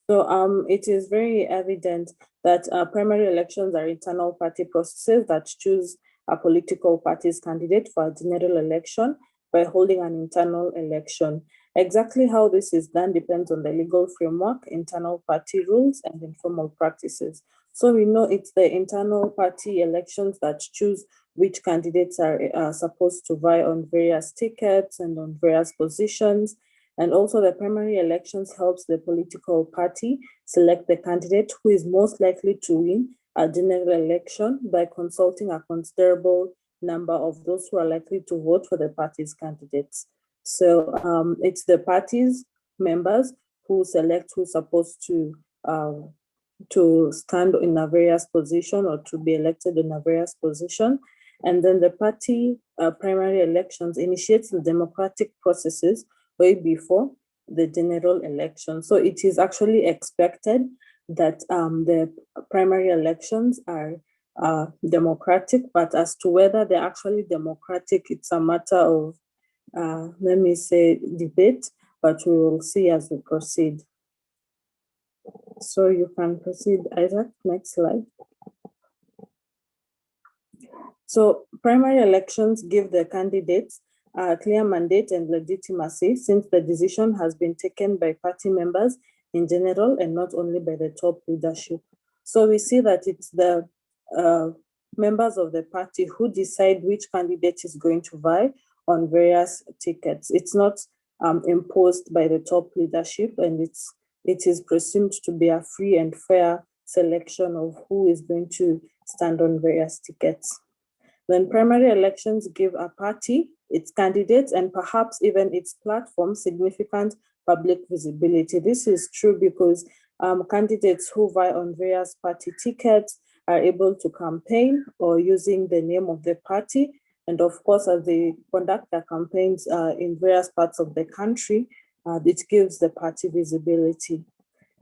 So it is very evident that primary elections are internal party processes that choose a political party's candidate for a general election by holding an internal election. Exactly how this is done depends on the legal framework, internal party rules, and informal practices. So we know it's the internal party elections that choose which candidates are supposed to vie on various tickets and on various positions. And also the primary elections helps the political party select the candidate who is most likely to win a general election by consulting a considerable number of those who are likely to vote for the party's candidates. So it's the party's members who select who's supposed to stand in a various position or to be elected in a various position. And then the party primary elections initiates the democratic processes way before the general election. So it is actually expected that the primary elections are democratic, but as to whether they're actually democratic, it's a matter of, let me say, debate, but we will see as we proceed. So you can proceed, Isaac. Next slide. So primary elections give the candidates a clear mandate and legitimacy since the decision has been taken by party members in general and not only by the top leadership. So we see that it's the members of the party who decide which candidate is going to vie on various tickets. It's not imposed by the top leadership, and it is presumed to be a free and fair selection of who is going to stand on various tickets. Then primary elections give a party, its candidates, and perhaps even its platform significant public visibility. This is true because candidates who vie on various party tickets are able to campaign or using the name of the party. And of course, as they conduct their campaigns in various parts of the country, it gives the party visibility.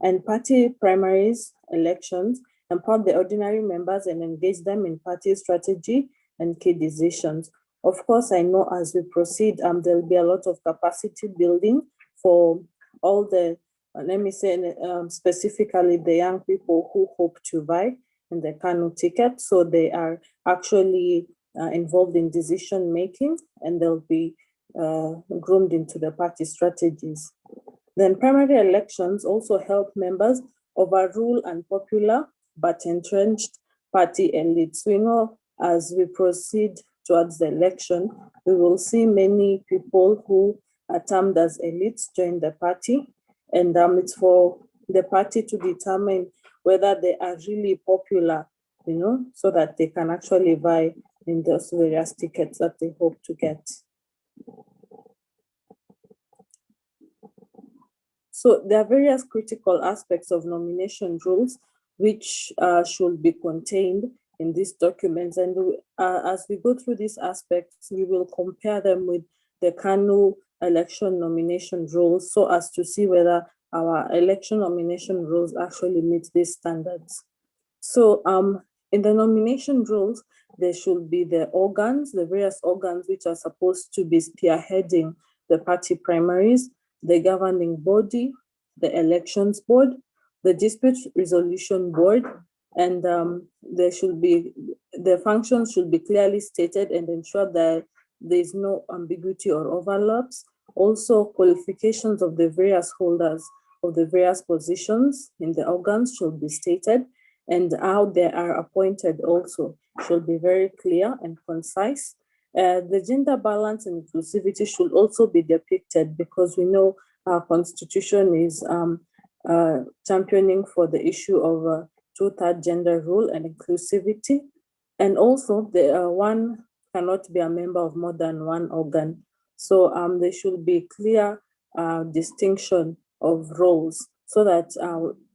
And party primaries elections empower the ordinary members and engage them in party strategy and key decisions. Of course, I know as we proceed, there'll be a lot of capacity building for all the, let me say, specifically the young people who hope to vie in the Kanu ticket. So they are actually involved in decision making, and they'll be groomed into the party strategies. Then primary elections also help members overrule unpopular but entrenched party elites. We know as we proceed towards the election, we will see many people who are termed as elites join the party, and it's for the party to determine whether they are really popular, so that they can actually vie in those various tickets that they hope to get. So there are various critical aspects of nomination rules which should be contained in these documents. And as we go through these aspects, we will compare them with the Kanu election nomination rules so as to see whether our election nomination rules actually meet these standards. So in the nomination rules, there should be the organs, the various organs which are supposed to be spearheading the party primaries, the governing body, the elections board, the dispute resolution board, and the functions should be clearly stated and ensure that there is no ambiguity or overlaps. Also, qualifications of the various holders of the various positions in the organs should be stated, and how they are appointed also should be very clear and concise. The gender balance and inclusivity should also be depicted because we know our constitution is championing for the issue of two-third gender rule and inclusivity. And also one cannot be a member of more than one organ. So there should be clear distinction of roles so that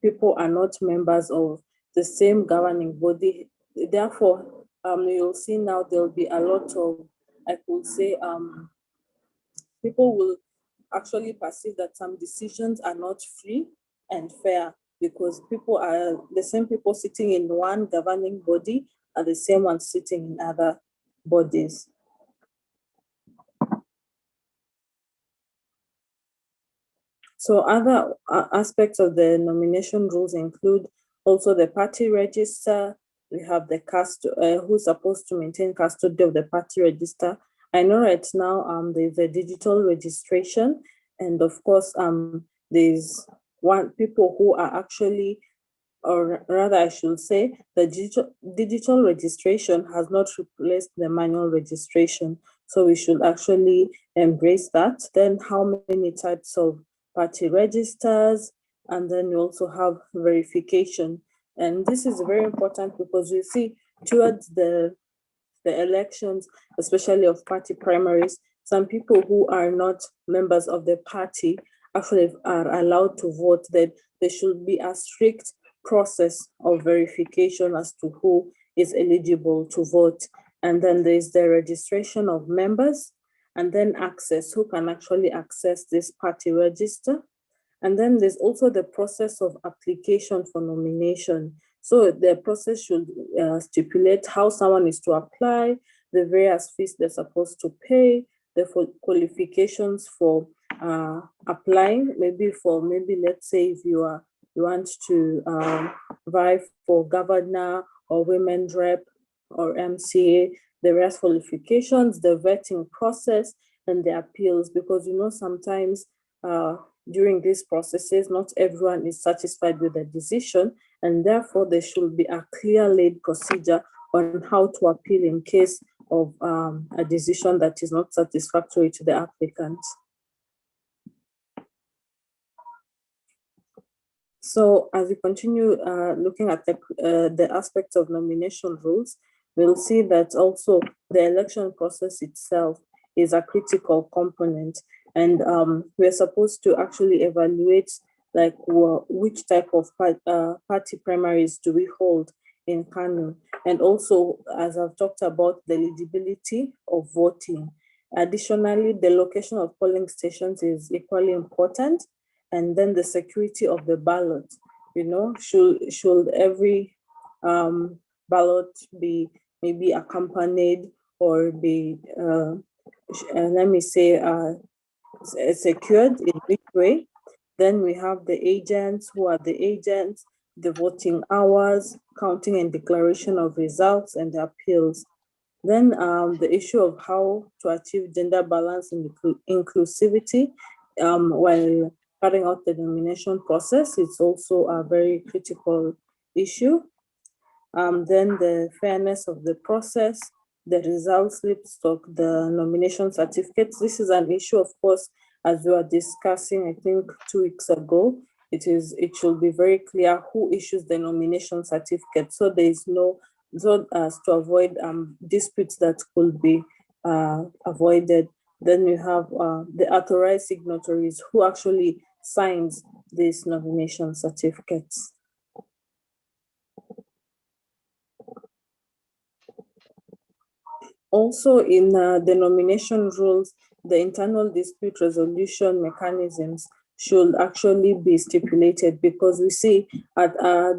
people are not members of the same governing body. Therefore, you'll see now there'll be a lot of, I could say, people will actually perceive that some decisions are not free and fair because the same people sitting in one governing body are the same ones sitting in other bodies. So other aspects of the nomination rules include also the party register. We have the who's supposed to maintain custody of the party register. I know right now there's a digital registration, and of course there's people who are actually, or rather I should say, the digital registration has not replaced the manual registration. So we should actually embrace that. Then how many types of party registers, and then you also have verification. And this is very important because you see towards the elections, especially of party primaries, some people who are not members of the party actually are allowed to vote. That there should be a strict process of verification as to who is eligible to vote. And then there's the registration of members, and then access, who can actually access this party register. And then there's also the process of application for nomination. So the process should stipulate how someone is to apply, the various fees they're supposed to pay, the qualifications for applying, maybe let's say if you want to vie for governor or women's rep or MCA, the various qualifications, the vetting process, and the appeals, because sometimes during these processes, not everyone is satisfied with the decision, and therefore there should be a clear laid procedure on how to appeal in case of a decision that is not satisfactory to the applicant. So as we continue looking at the aspects of nomination rules, we'll see that also the election process itself is a critical component, and we're supposed to actually evaluate like which type of party primaries do we hold in Kanu, and also, as I've talked about, the eligibility of voting. Additionally, the location of polling stations is equally important, and then the security of the ballot. Should every ballot be maybe accompanied or be let me say secured, in which way? Then we have the agents. Who are the agents? The voting hours, counting and declaration of results, and the appeals. Then the issue of how to achieve gender balance and inclusivity while carrying out the nomination process, it's also a very critical issue. Then the fairness of the process, the result slip stock, the nomination certificates. This is an issue, of course, as we were discussing, I think 2 weeks ago. It should be very clear who issues the nomination certificate, so there is so as to avoid disputes that could be avoided. Then we have the authorized signatories, who actually signs these nomination certificates. Also, in the nomination rules, the internal dispute resolution mechanisms should actually be stipulated, because we see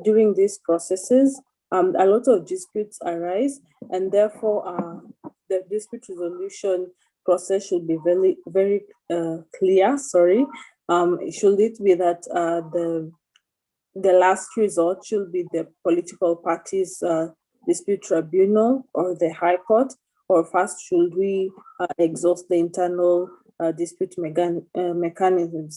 during these processes, a lot of disputes arise, and therefore the dispute resolution process should be very, very clear. Should it be that the last resort should be the political parties dispute tribunal or the High Court, or first should we exhaust the internal dispute mechanism?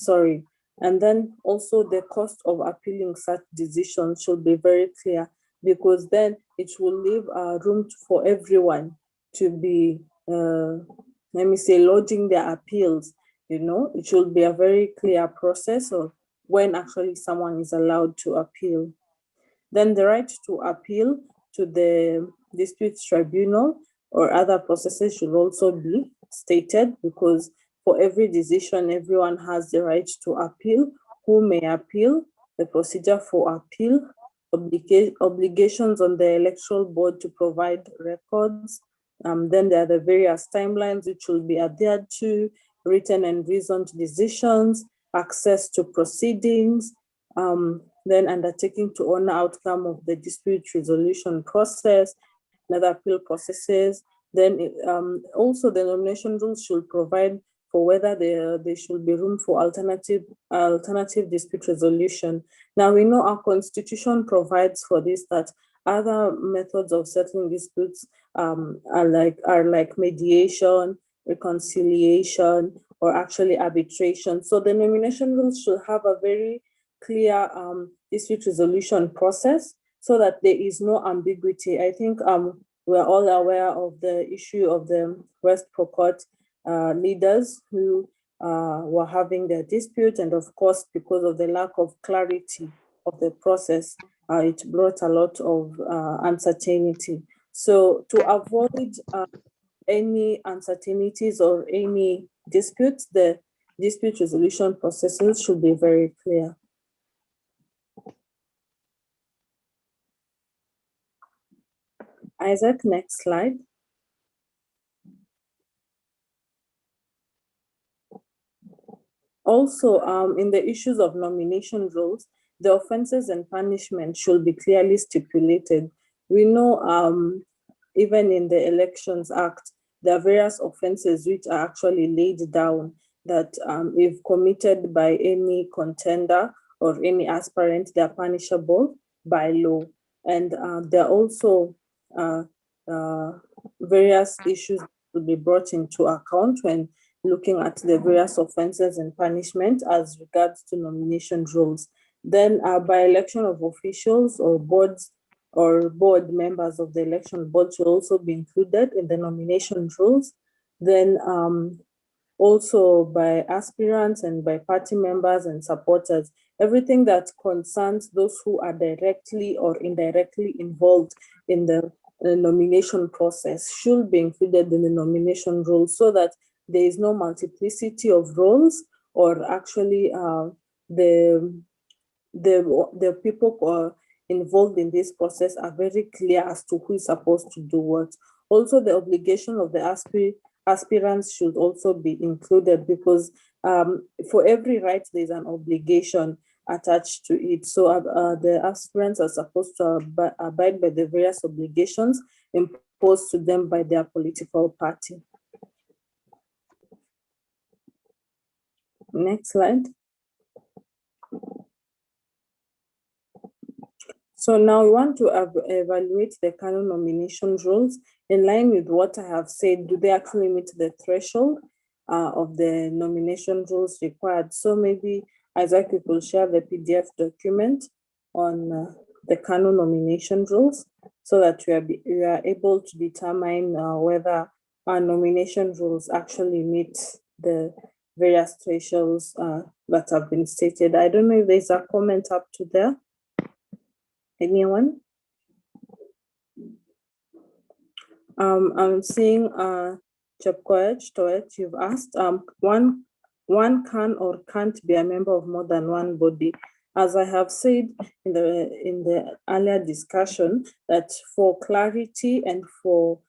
And then also the cost of appealing such decisions should be very clear, because then it will leave room for everyone to be, let me say, lodging their appeals. It should be a very clear process of when actually someone is allowed to appeal. Then the right to appeal to the dispute tribunal or other processes should also be stated, because for every decision, everyone has the right to appeal, who may appeal, the procedure for appeal, obligations on the electoral board to provide records. Then there are the various timelines which will be adhered to, written and reasoned decisions, access to proceedings, then undertaking to honor outcome of the dispute resolution process, and other appeal processes. Then also the nomination rules should provide for whether there should be room for alternative dispute resolution. Now we know our constitution provides for this, that other methods of settling disputes are like mediation, reconciliation, or actually arbitration. So the nomination rules should have a very clear dispute resolution process so that there is no ambiguity. I think we're all aware of the issue of the West Pokot leaders who were having their dispute, and of course, because of the lack of clarity of the process, it brought a lot of uncertainty. So to avoid any uncertainties or any disputes, the dispute resolution processes should be very clear. Isaac, next slide. Also, in the issues of nomination rules, the offenses and punishment should be clearly stipulated. We know even in the Elections Act, there are various offenses which are actually laid down that if committed by any contender or any aspirant, they are punishable by law. And there are also various issues to be brought into account when looking at the various offenses and punishment as regards to nomination rules. Then by election of officials or boards or board members of the election board should also be included in the nomination rules. Then also by aspirants and by party members and supporters, everything that concerns those who are directly or indirectly involved in the nomination process should be included in the nomination rules so that there is no multiplicity of roles, or actually the people involved in this process are very clear as to who is supposed to do what. Also, the obligation of the aspirants should also be included, because for every right, there's an obligation attached to it. So the aspirants are supposed to abide by the various obligations imposed to them by their political party. Next slide. So now we want to evaluate the Kanu nomination rules in line with what I have said. Do they actually meet the threshold of the nomination rules required? So maybe Isaac, you will share the PDF document on the Kanu nomination rules so that we are able to determine whether our nomination rules actually meet the various thresholds that have been stated. I don't know if there's a comment up to there. Anyone? I'm seeing Chepkoech, you've asked, one can or can't be a member of more than one body. As I have said in the earlier discussion, that for clarity and for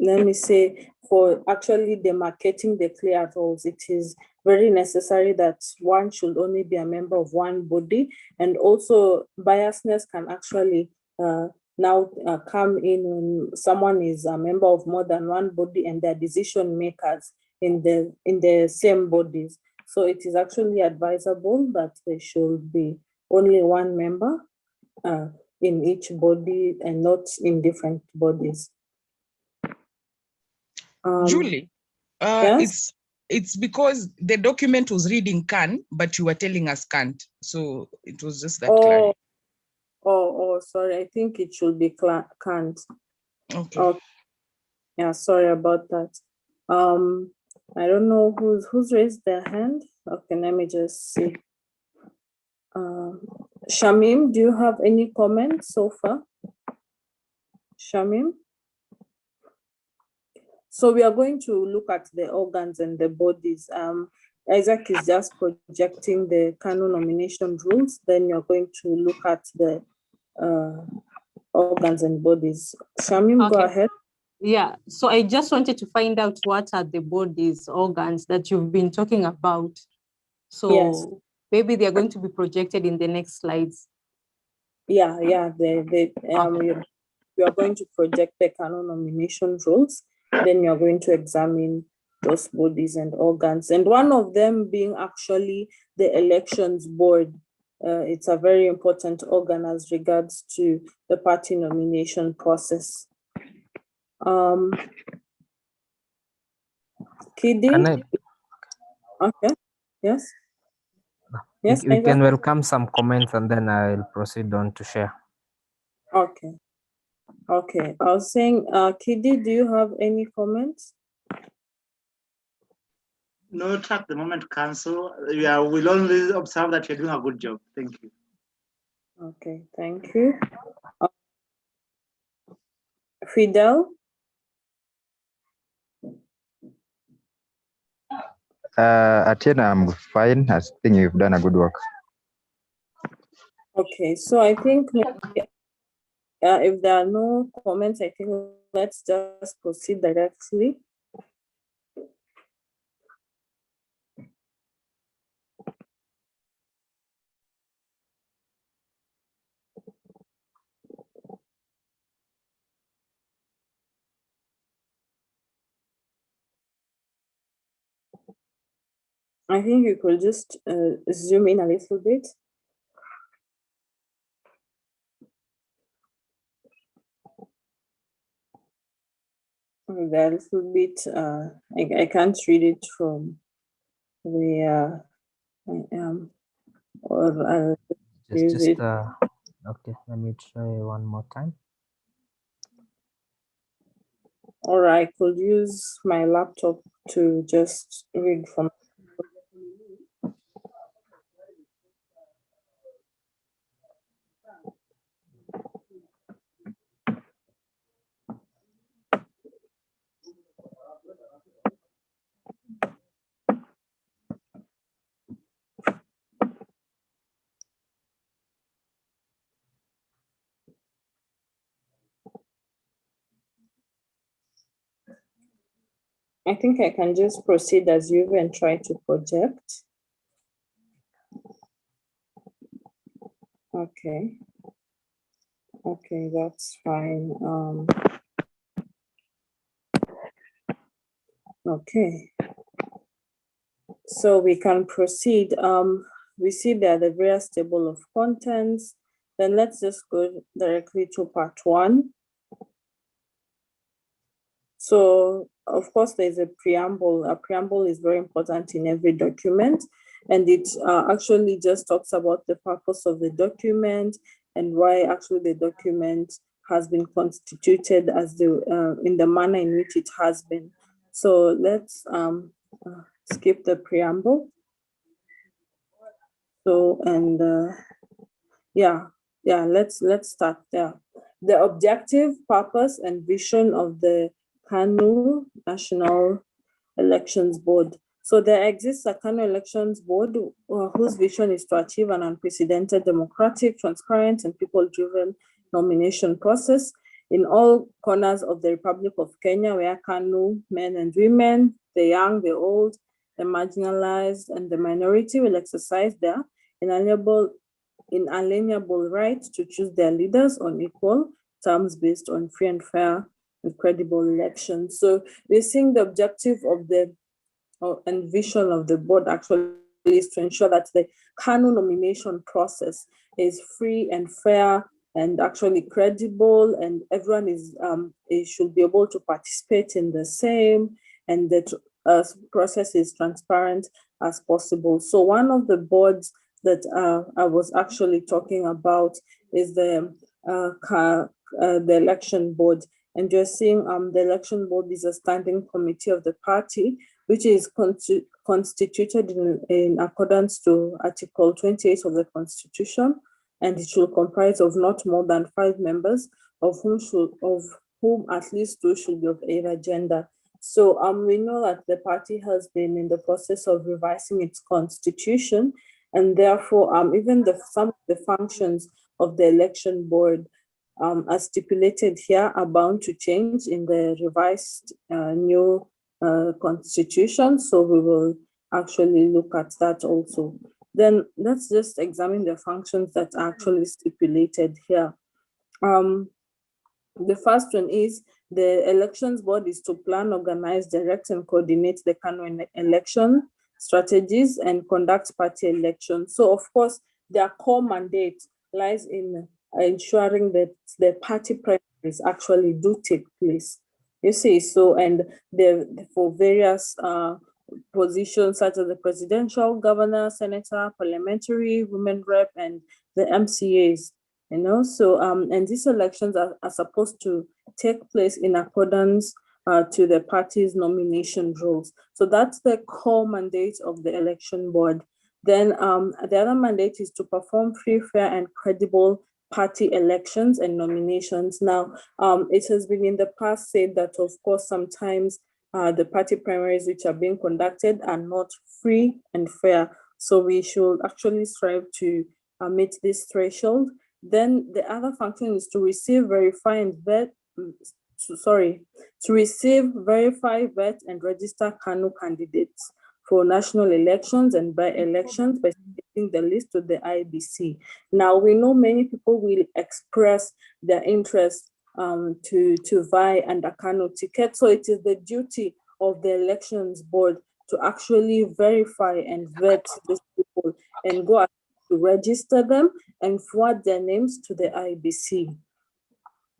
let me say, for actually demarcating the clear roles, it is very necessary that one should only be a member of one body, and also biasness can actually now come in when someone is a member of more than one body and they're decision makers in the same bodies. So it is actually advisable that there should be only one member in each body and not in different bodies. Julie, yes? it's because the document was reading can, but you were telling us can't. So it was just that clarity. Oh, sorry. I think it should be can't. Okay. Yeah, sorry about that. I don't know who's raised their hand. Okay, let me just see. Shamim, do you have any comments so far? Shamim? So we are going to look at the organs and the bodies. Isaac is just projecting the Kanu nomination rules. Then you're going to look at the organs and bodies. Shamim, okay. Go ahead. Yeah, so I just wanted to find out what are the bodies, organs that you've been talking about. So yes. Maybe they're going to be projected in the next slides. Yeah, we are going to project the Kanu nomination rules. Then you're going to examine those bodies and organs, and one of them being actually the elections board. It's a very important organ as regards to the party nomination process. Kidi? Can I, Okay, yes. Yes, we Isaac? can welcome some comments and then I'll proceed on to share. Okay. Okay, I was saying, Kidi, do you have any comments? Not at the moment, Council. Yeah, we'll only observe that you're doing a good job. Thank you. Okay, thank you. Fidel? Atiena, I'm fine. I think you've done a good work. Okay, so I think maybe, if there are no comments, I think let's just proceed directly. I think you could just zoom in a little bit. They're a little bit, I can't read it from where I am, or I'll use it. Okay, let me try one more time. Or I could use my laptop to just read from. I think I can just proceed as you and try to project. Okay. Okay, that's fine. Okay. So we can proceed. We see there the various table of contents. Then let's just go directly to part one. So of course, there's a preamble. A preamble is very important in every document, and it actually just talks about the purpose of the document and why actually the document has been constituted as the in the manner in which it has been. So let's skip the preamble. So, and let's start there. The objective, purpose, and vision of the Kanu National Elections Board. So there exists a Kanu Elections Board whose vision is to achieve an unprecedented democratic, transparent, and people-driven nomination process in all corners of the Republic of Kenya, where Kanu men and women, the young, the old, the marginalized, and the minority will exercise their inalienable right to choose their leaders on equal terms based on free and fair and credible elections. So we're seeing the objective of the and vision of the board actually is to ensure that the Kanu nomination process is free and fair and actually credible, and everyone should be able to participate in the same, and that process is transparent as possible. So one of the boards that I was actually talking about is the election board. And you're seeing the election board is a standing committee of the party, which is constituted in accordance to Article 28 of the Constitution, and it should comprise of not more than 5 members, of whom at least 2 should be of either gender. So we know that the party has been in the process of revising its constitution, and therefore even some of the functions of the election board as stipulated here are bound to change in the revised new constitution. So we will actually look at that also. Then let's just examine the functions that are actually stipulated here. The first one is The elections board is to plan, organize, direct, and coordinate the Kanu election strategies and conduct party elections. So of course, their core mandate lies in ensuring that the party primaries actually do take place. You see, so and for various positions such as the presidential, governor, senator, parliamentary, women rep, and the MCAs. You know, so and these elections are supposed to take place in accordance to the party's nomination rules. So that's the core mandate of the election board. Then the other mandate is to perform free, fair, and credible party elections and nominations. Now, it has been in the past said that, of course, sometimes the party primaries which are being conducted are not free and fair. So we should actually strive to meet this threshold. Then the other function is to receive, verify, and vet, to receive, verify, vet, and register Kanu candidates for national elections and by-elections by submitting the list to the IBC. Now, we know many people will express their interest to vie under Kanu ticket. So it is the duty of the elections board to actually verify and vet these people and go to register them and forward their names to the IBC.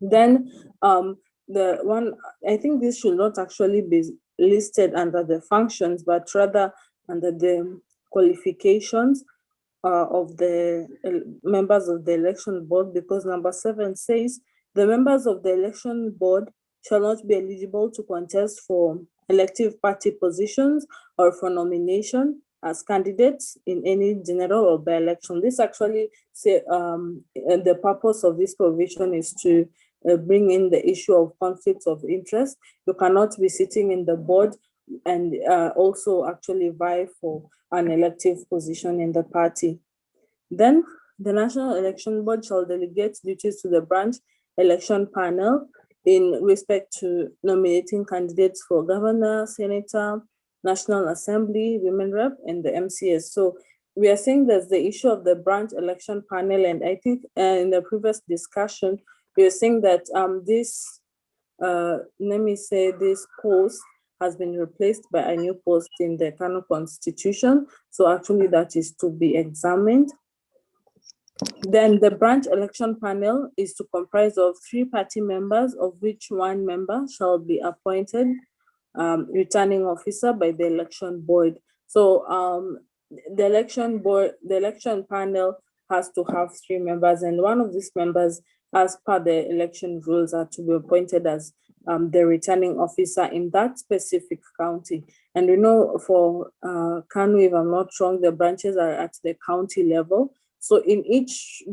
Then the one, I think this should not actually be listed under the functions, but rather under the qualifications of the members of the election board, because number 7 says the members of the election board shall not be eligible to contest for elective party positions or for nomination as candidates in any general or by-election. This actually say the purpose of this provision is to bring in the issue of conflicts of interest. You cannot be sitting in the board and also actually vie for an elective position in the party. Then the National Election Board shall delegate duties to the branch election panel in respect to nominating candidates for governor, senator, National Assembly, women rep, and the MCS. So we are saying there's the issue of the branch election panel, and I think in the previous discussion, we are saying that this post has been replaced by a new post in the Kanu Constitution. So actually that is to be examined. Then the branch election panel is to comprise of 3 party members, of which 1 member shall be appointed returning officer by the election board. So the election panel has to have 3 members, and one of these members, as per the election rules, are to be appointed as the returning officer in that specific county. And we know for Kanu, if I'm not wrong, the branches are at the county level. So in each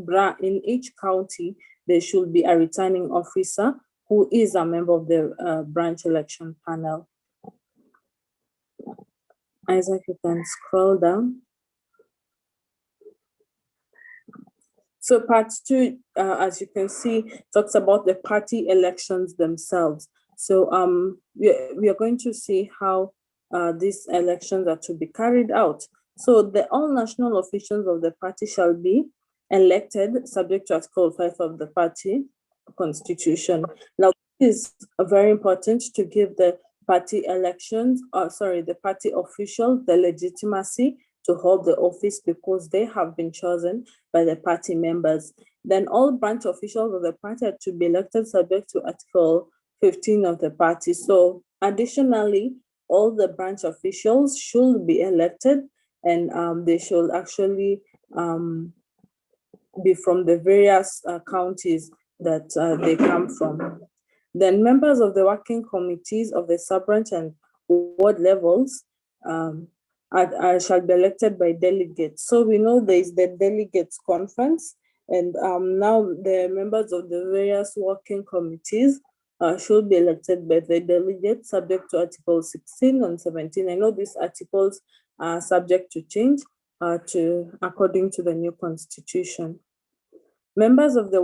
county, there should be a returning officer who is a member of the branch election panel. Isaac, you can scroll down. So part 2, as you can see, talks about the party elections themselves. So we are going to see how these elections are to be carried out. So all national officials of the party shall be elected subject to Article 5 of the party constitution. Now, it is very important to give the party the party officials the legitimacy to hold the office because they have been chosen by the party members. Then all branch officials of the party are to be elected subject to Article 15 of the party. So additionally, all the branch officials should be elected, and they should actually be from the various counties that they come from. Then members of the working committees of the sub-branch and ward levels shall be elected by delegates. So we know there is the delegates conference, and now the members of the various working committees should be elected by the delegates subject to Article 16 and 17. I know these articles are subject to change according to the new constitution. Members of the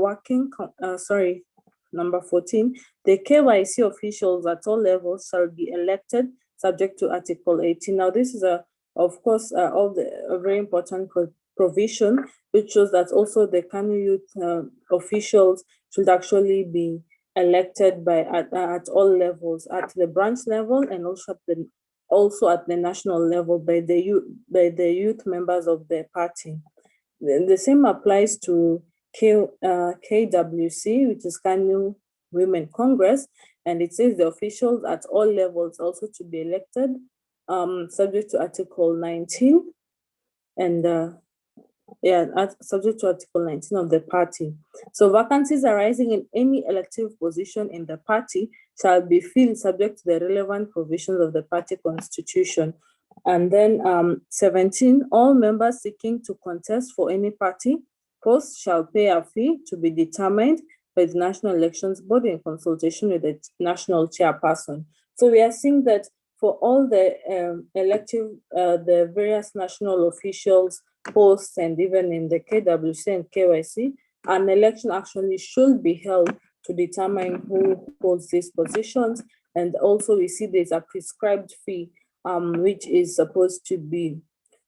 number 14, the KYC officials at all levels shall be elected subject to Article 18. Now, this is a very important provision, which shows that also the Kanu youth officials should actually be elected by at all levels, at the branch level and also at the national level by the youth members of the party. The same applies to KWC, which is Kanu Women Congress, and it says the officials at all levels also to be elected, subject to Article 19, and subject to Article 19 of the party. So vacancies arising in any elective position in the party shall be filled subject to the relevant provisions of the party constitution. And then 17, all members seeking to contest for any party post shall pay a fee to be determined by the National Elections Board in consultation with the national chairperson. So we are seeing that for all the the various national officials posts and even in the KWC and KYC, an election actually should be held to determine who holds these positions. And also we see there's a prescribed fee which is supposed to be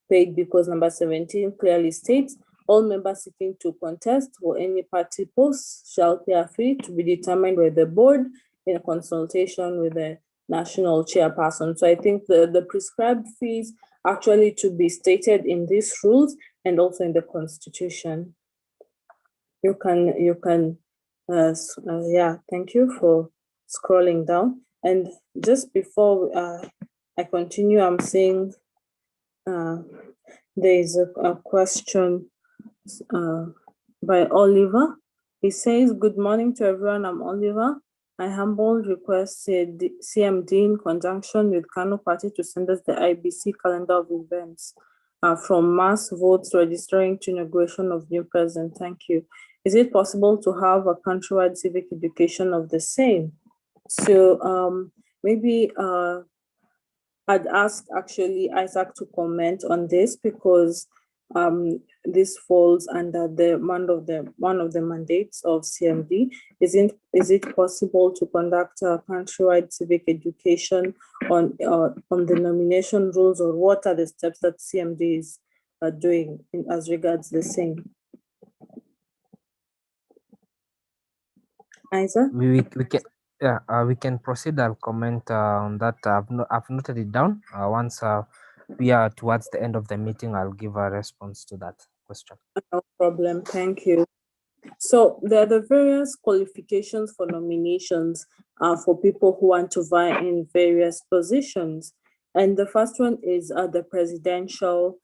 paid because number 17 clearly states all members seeking to contest for any party posts shall pay a fee to be determined by the board in consultation with the national chairperson. So I think the prescribed fees actually to be stated in these rules and also in the constitution. You can thank you for scrolling down. And just before I continue, I'm seeing there is a question by Oliver. He says, good morning to everyone, I'm Oliver. I humbly request CMD in conjunction with Kanu Party to send us the IBC calendar of events from mass votes registering to inauguration of new president. Thank you. Is it possible to have a countrywide civic education of the same? So maybe I'd ask actually Isaac to comment on this because this falls under one of the mandates of CMD. Is it possible to conduct a countrywide civic education on the nomination rules, or what are the steps that CMD is doing as regards the same? Isaac? We can proceed. I'll comment on that. I've noted it down. Once we are towards the end of the meeting, I'll give a response to that question. No problem. Thank you. So there are the various qualifications for nominations for people who want to vie in various positions. And the first one is the presidential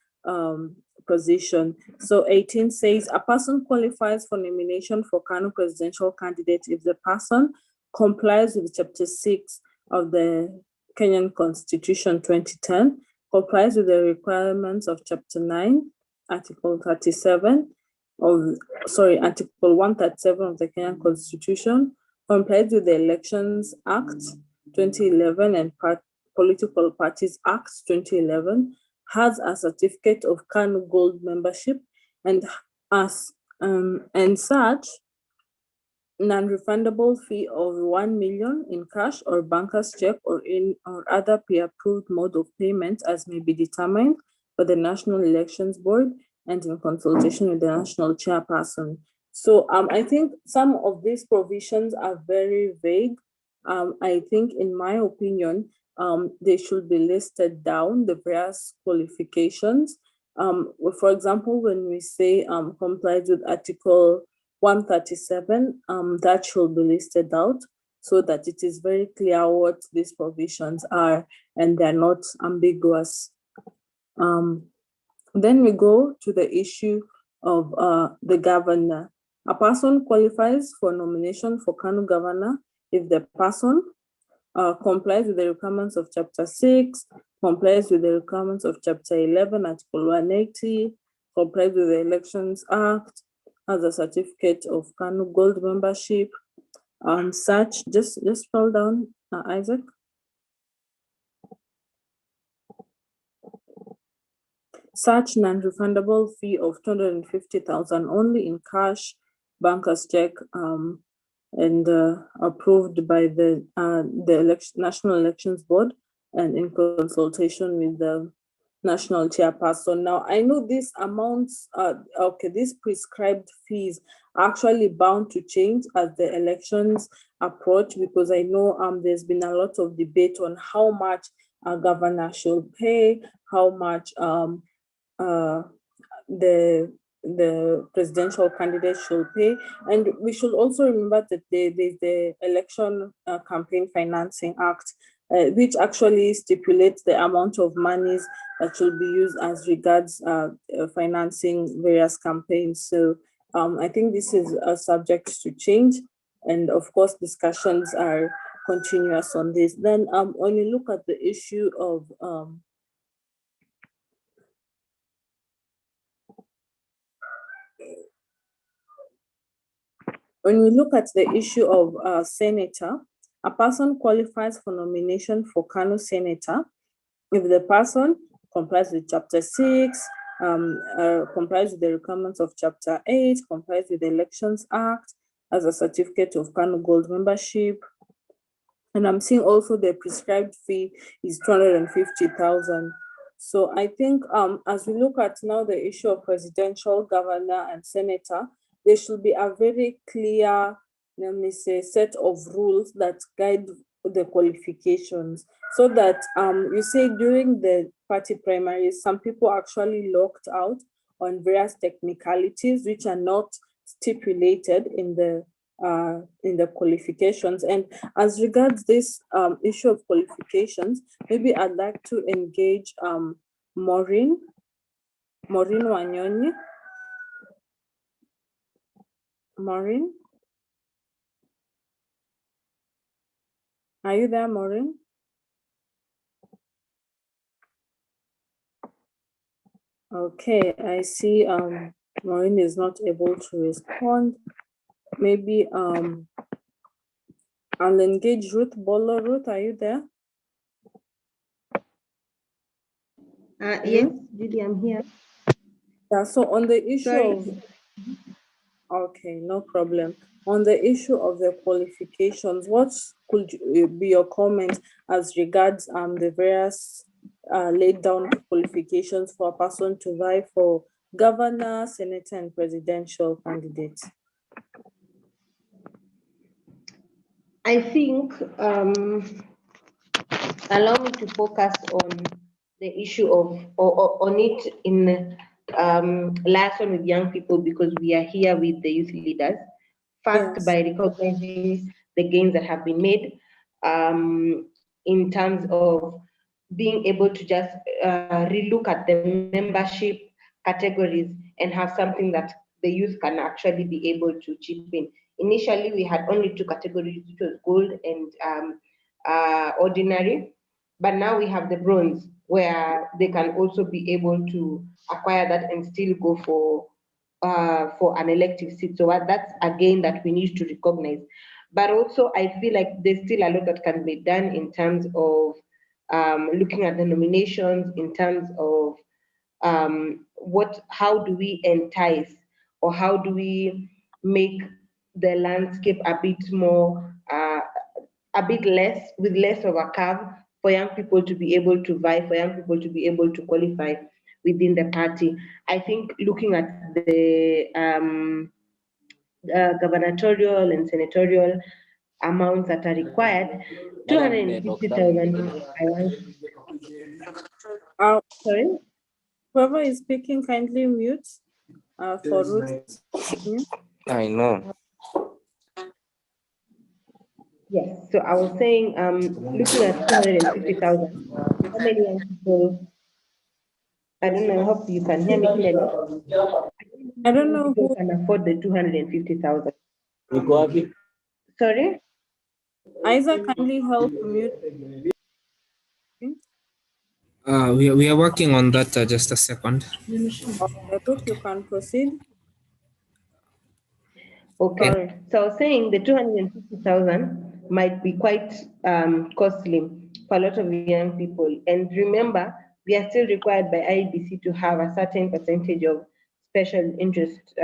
position. So 18 says a person qualifies for nomination for Kanu presidential candidate if the person complies with Chapter 6 of the Kenyan Constitution 2010, complies with the requirements of Chapter 9, Article 37 Article 137 of the Kenyan Constitution, complies with the Elections Act 2011 and Political Parties Act 2011, has a certificate of Kanu Gold membership, and such non-refundable fee of 1 million in cash or banker's check or other pre-approved mode of payment as may be determined by the National Elections Board and in consultation with the national chairperson. So I think some of these provisions are very vague. I think, in my opinion, they should be listed down, the various qualifications. For example, when we say complies with Article 137, that should be listed out so that it is very clear what these provisions are and they're not ambiguous. Then we go to the issue of the governor. A person qualifies for nomination for Kanu governor if the person complies with the requirements of Chapter 6, complies with the requirements of Chapter 11, Article 180, complies with the Elections Act, has a certificate of Kanu Gold membership, such, just scroll down, Isaac. Such non-refundable fee of 250,000 only in cash, banker's check, and approved by the National Elections Board and in consultation with the national chairperson. Now, I know these amounts, these prescribed fees are actually bound to change as the elections approach, because I know there's been a lot of debate on how much a governor should pay, how much the presidential candidate should pay. And we should also remember that there's the Election Campaign Financing Act, which actually stipulates the amount of monies that should be used as regards financing various campaigns. So I think this is subject to change. And of course, discussions are continuous on this. Then when you look at the issue of when we look at the issue of senator, a person qualifies for nomination for Kanu senator if the person complies with Chapter 6, complies with the requirements of Chapter 8, complies with the Elections Act, as a certificate of Kanu Gold membership. And I'm seeing also the prescribed fee is 250,000. So I think as we look at now the issue of presidential, governor, and senator, there should be a very clear, let me say, set of rules that guide the qualifications, so that you see during the party primaries, some people actually locked out on various technicalities which are not stipulated in the qualifications. And as regards this issue of qualifications, maybe I'd like to engage Maureen Wanyonyi. Maureen? Are you there, Maureen? Okay, I see Maureen is not able to respond. Maybe I'll engage Ruth Bolo. Ruth, are you there? Yes, Judy, I'm here. Yeah, so on the issue Sorry. of, okay, no problem. On the issue of the qualifications, what could be your comment as regards the various laid down qualifications for a person to vie for governor, senator, and presidential candidates? I think allow me to focus on the issue of on it in liaison with young people, because we are here with the youth leaders. First, Yes. by recognizing the gains that have been made in terms of being able to just relook at the membership categories and have something that the youth can actually be able to chip in. Initially, we had only two categories, which was gold and ordinary, but now we have the bronze, where they can also be able to acquire that and still go for an elective seat. So that's again that we need to recognize. But also, I feel like there's still a lot that can be done in terms of looking at the nominations, in terms of how do we entice, or how do we make the landscape a bit more, a bit less, with less of a curve, for young people to be able to vie, for young people to be able to qualify within the party. I think looking at the gubernatorial and senatorial amounts that are required, 250,000. Sorry? Whoever is speaking, kindly mute for Ruth. I know. Yes, so I was saying, looking at 250,000, how many young people? I don't know, I hope you can hear me clearly. I don't know people who can afford the 250,000. Sorry? Isaac, kindly help mute. We are working on that. Just a second. Okay, Ruth, you can proceed. Okay, Sorry. so I was saying the 250,000 might be quite costly for a lot of young people. And remember, we are still required by IEBC to have a certain percentage of special interest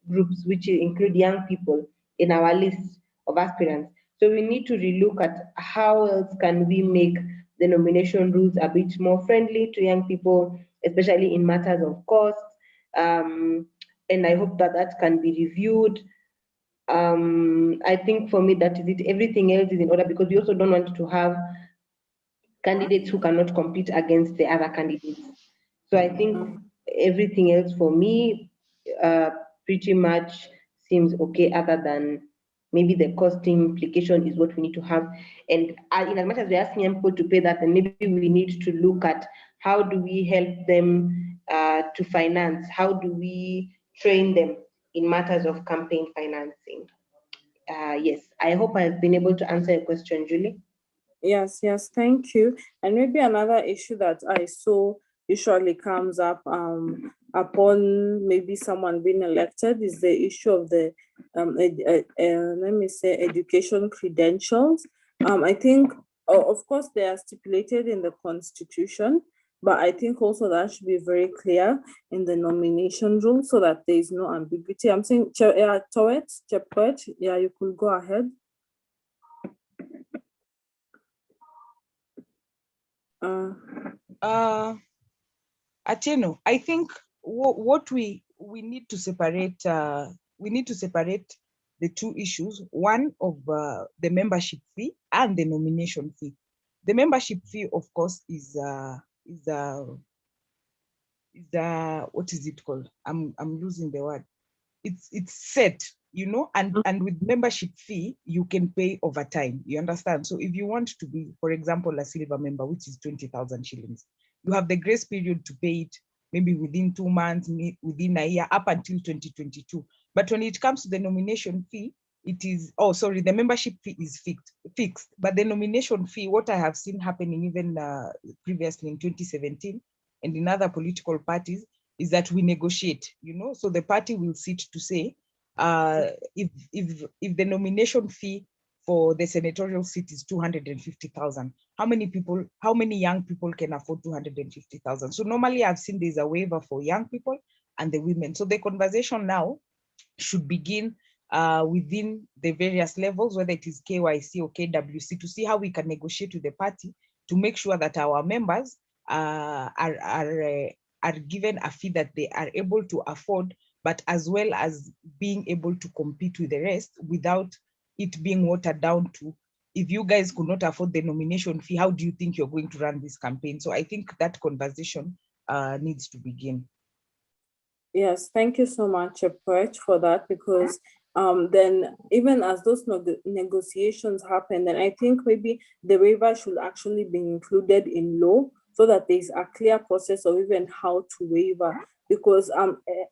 groups, which include young people in our list of aspirants. So we need to relook at how else can we make the nomination rules a bit more friendly to young people, especially in matters of cost. And I hope that that can be reviewed. I think for me that is it. Everything else is in order, because we also don't want to have candidates who cannot compete against the other candidates. So I think everything else for me pretty much seems okay, other than maybe the costing implication is what we need to have. And in as much as we're asking young people to pay that, then maybe we need to look at how do we help them to finance, how do we train them in matters of campaign financing. Yes, I hope I've been able to answer your question, Julie. Yes, thank you. And maybe another issue that I saw usually comes up upon maybe someone being elected is the issue of the let me say education credentials. I think of course they are stipulated in the Constitution, but I think also that should be very clear in the nomination rules so that there is no ambiguity. I'm saying, Chepkoech, yeah, you could go ahead. Atieno, I think what we need to separate, the two issues. One of the membership fee and the nomination fee. The membership fee, of course, is what is it called? I'm losing the word. It's set, you know, and with membership fee, you can pay over time. You understand? So if you want to be, for example, a silver member, which is 20,000 shillings, you have the grace period to pay it maybe within 2 months, within a year, up until 2022. But when it comes to the nomination fee, it is, the membership fee is fixed. But the nomination fee, what I have seen happening even previously in 2017 and in other political parties, is that we negotiate, you know, so the party will sit to say, if the nomination fee for the senatorial seat is 250,000, how many young people can afford 250,000? So normally I've seen there's a waiver for young people and the women. So the conversation now should begin within the various levels, whether it is KYC or KWC, to see how we can negotiate with the party to make sure that our members are given a fee that they are able to afford, but as well as being able to compete with the rest without it being watered down to, if you guys could not afford the nomination fee, how do you think you're going to run this campaign? So I think that conversation needs to begin. Yes, thank you so much, Chepkoech, for that, because then even as those negotiations happen, then I think maybe the waiver should actually be included in law so that there's a clear process of even how to waiver, because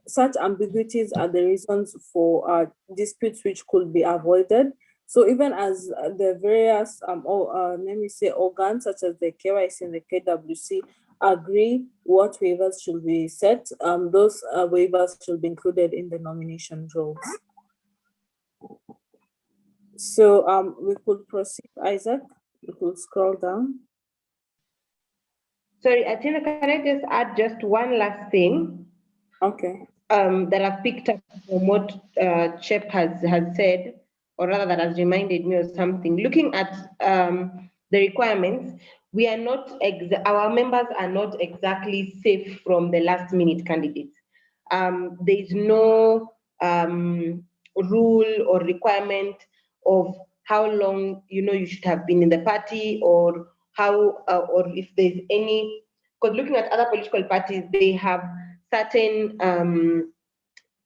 such ambiguities are the reasons for disputes which could be avoided. So even as the various let me say organs such as the KYC and the KWC agree what waivers should be set, those waivers should be included in the nomination rules. So we could proceed, Isaac. We could scroll down. Sorry, Atina, can I just add just one last thing? Okay. That I've picked up from what Chep has said, or rather that has reminded me of something. Looking at the requirements, we are not, our members are not exactly safe from the last minute candidates. There is no rule or requirement of how long you should have been in the party, or how or if there's any, because looking at other political parties, they have certain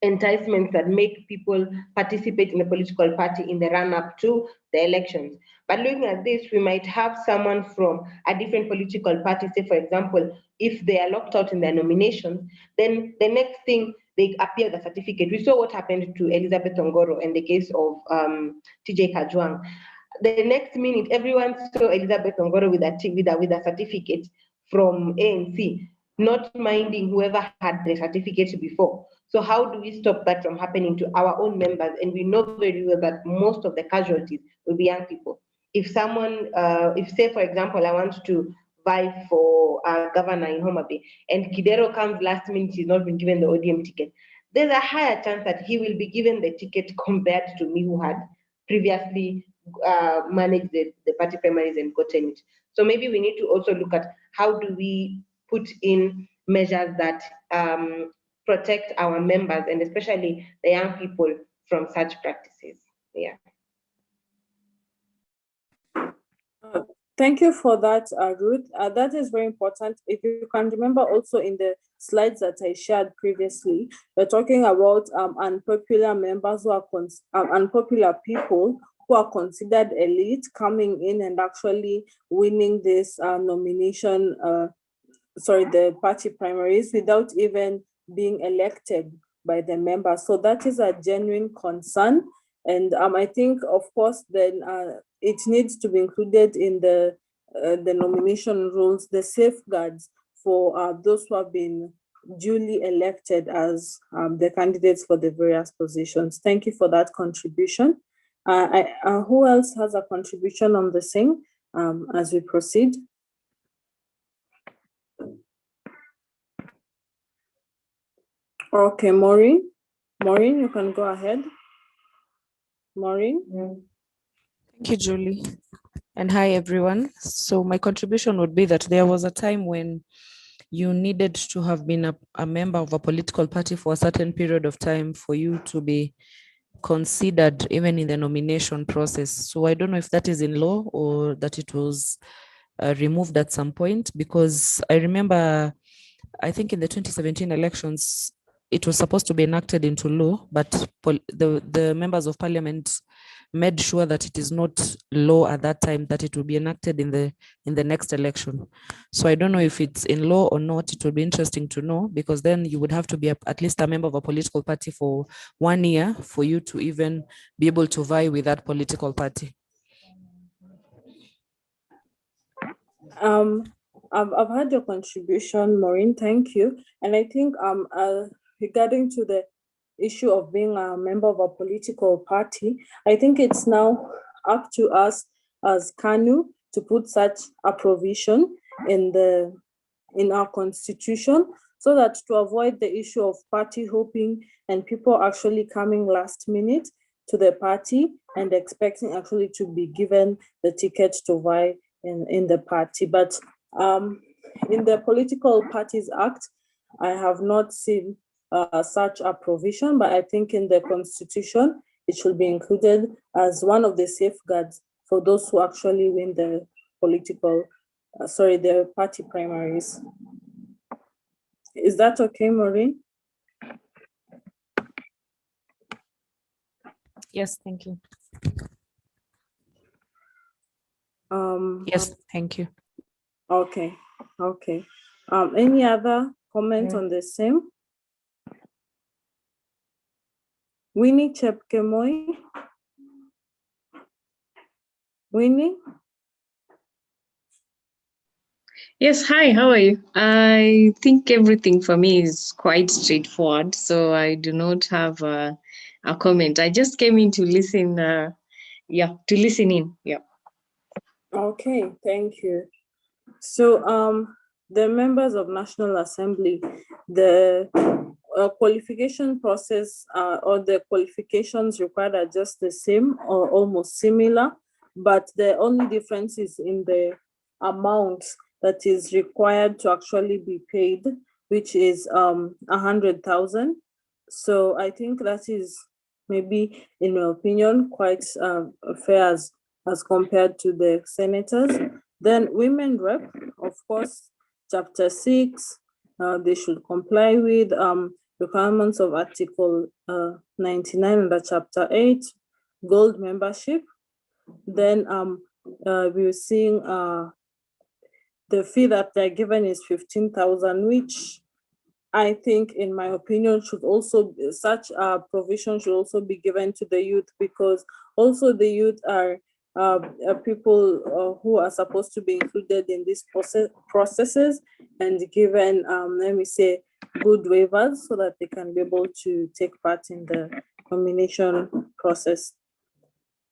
enticements that make people participate in a political party in the run-up to the elections. But looking at this, we might have someone from a different political party, say for example, if they are locked out in their nominations, then the next thing they appear the certificate. We saw what happened to Elizabeth Ongoro in the case of TJ Kajwang. The next minute, everyone saw Elizabeth Ongoro with a certificate from ANC, not minding whoever had the certificate before. So how do we stop that from happening to our own members? And we know very well that most of the casualties will be young people. If someone, if say for example, I want to vie for governor in Homa Bay, and Kidero comes last minute, he's not been given the ODM ticket, there's a higher chance that he will be given the ticket compared to me, who had previously managed the party primaries and gotten it. So maybe we need to also look at how do we put in measures that protect our members, and especially the young people, from such practices. Yeah. Thank you for that, Ruth. That is very important. If you can remember also in the slides that I shared previously, we're talking about unpopular members who are unpopular people who are considered elite coming in and actually winning this nomination, the party primaries without even being elected by the members. So that is a genuine concern. And I think, of course, then it needs to be included in the nomination rules, the safeguards for those who have been duly elected as the candidates for the various positions. Thank you for that contribution. Who else has a contribution on the same as we proceed? Okay, Maureen. Maureen, you can go ahead. Maureen. Thank you, Julie. And hi, everyone. So my contribution would be that there was a time when you needed to have been a member of a political party for a certain period of time for you to be considered even in the nomination process. So I don't know if that is in law or that it was removed at some point, because I remember, I think in the 2017 elections, it was supposed to be enacted into law, but the members of parliament made sure that it is not law at that time, that it will be enacted in the next election. So I don't know if it's in law or not. It would be interesting to know, because then you would have to be at least a member of a political party for 1 year for you to even be able to vie with that political party. I've heard your contribution, Maureen. Thank you. And I think regarding to the issue of being a member of a political party, I think it's now up to us as Kanu to put such a provision in our constitution, so that to avoid the issue of party hopping and people actually coming last minute to the party and expecting actually to be given the ticket to vie in the party. But in the Political Parties Act, I have not seen such a provision, but I think in the Constitution, it should be included as one of the safeguards for those who actually win the the party primaries. Is that okay, Maureen? Yes, thank you. Um, Yes, thank you. Okay, okay. Any other comments on the same? Winnie Chepkemoi? Winnie? Yes, hi, how are you? I think everything for me is quite straightforward, so I do not have a comment. I just came in to listen, to listen in, yeah. Okay, thank you. So the members of National Assembly, the qualification process or the qualifications required are just the same or almost similar, but the only difference is in the amount that is required to actually be paid, which is 100,000. So I think that is maybe, in my opinion, quite fair as compared to the senators. Then women rep, of course, chapter 6, they should comply with requirements of Article 99 under chapter 8, gold membership. Then we're seeing the fee that they're given is 15,000, which I think, in my opinion, should also, such a provision should also be given to the youth, because also the youth are people who are supposed to be included in these processes and given, let me say, good waivers so that they can be able to take part in the nomination process.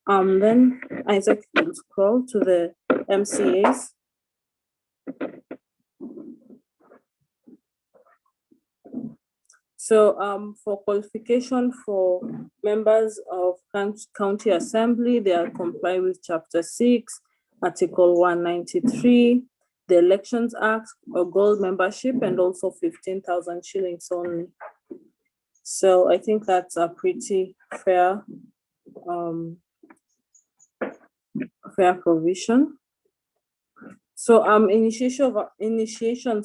Then Isaac can scroll to the MCAs. So for qualification for members of county assembly, they are comply with chapter 6, article 193, the Elections Act, or gold membership, and also 15,000 shillings only. So I think that's a pretty fair fair provision. So initiation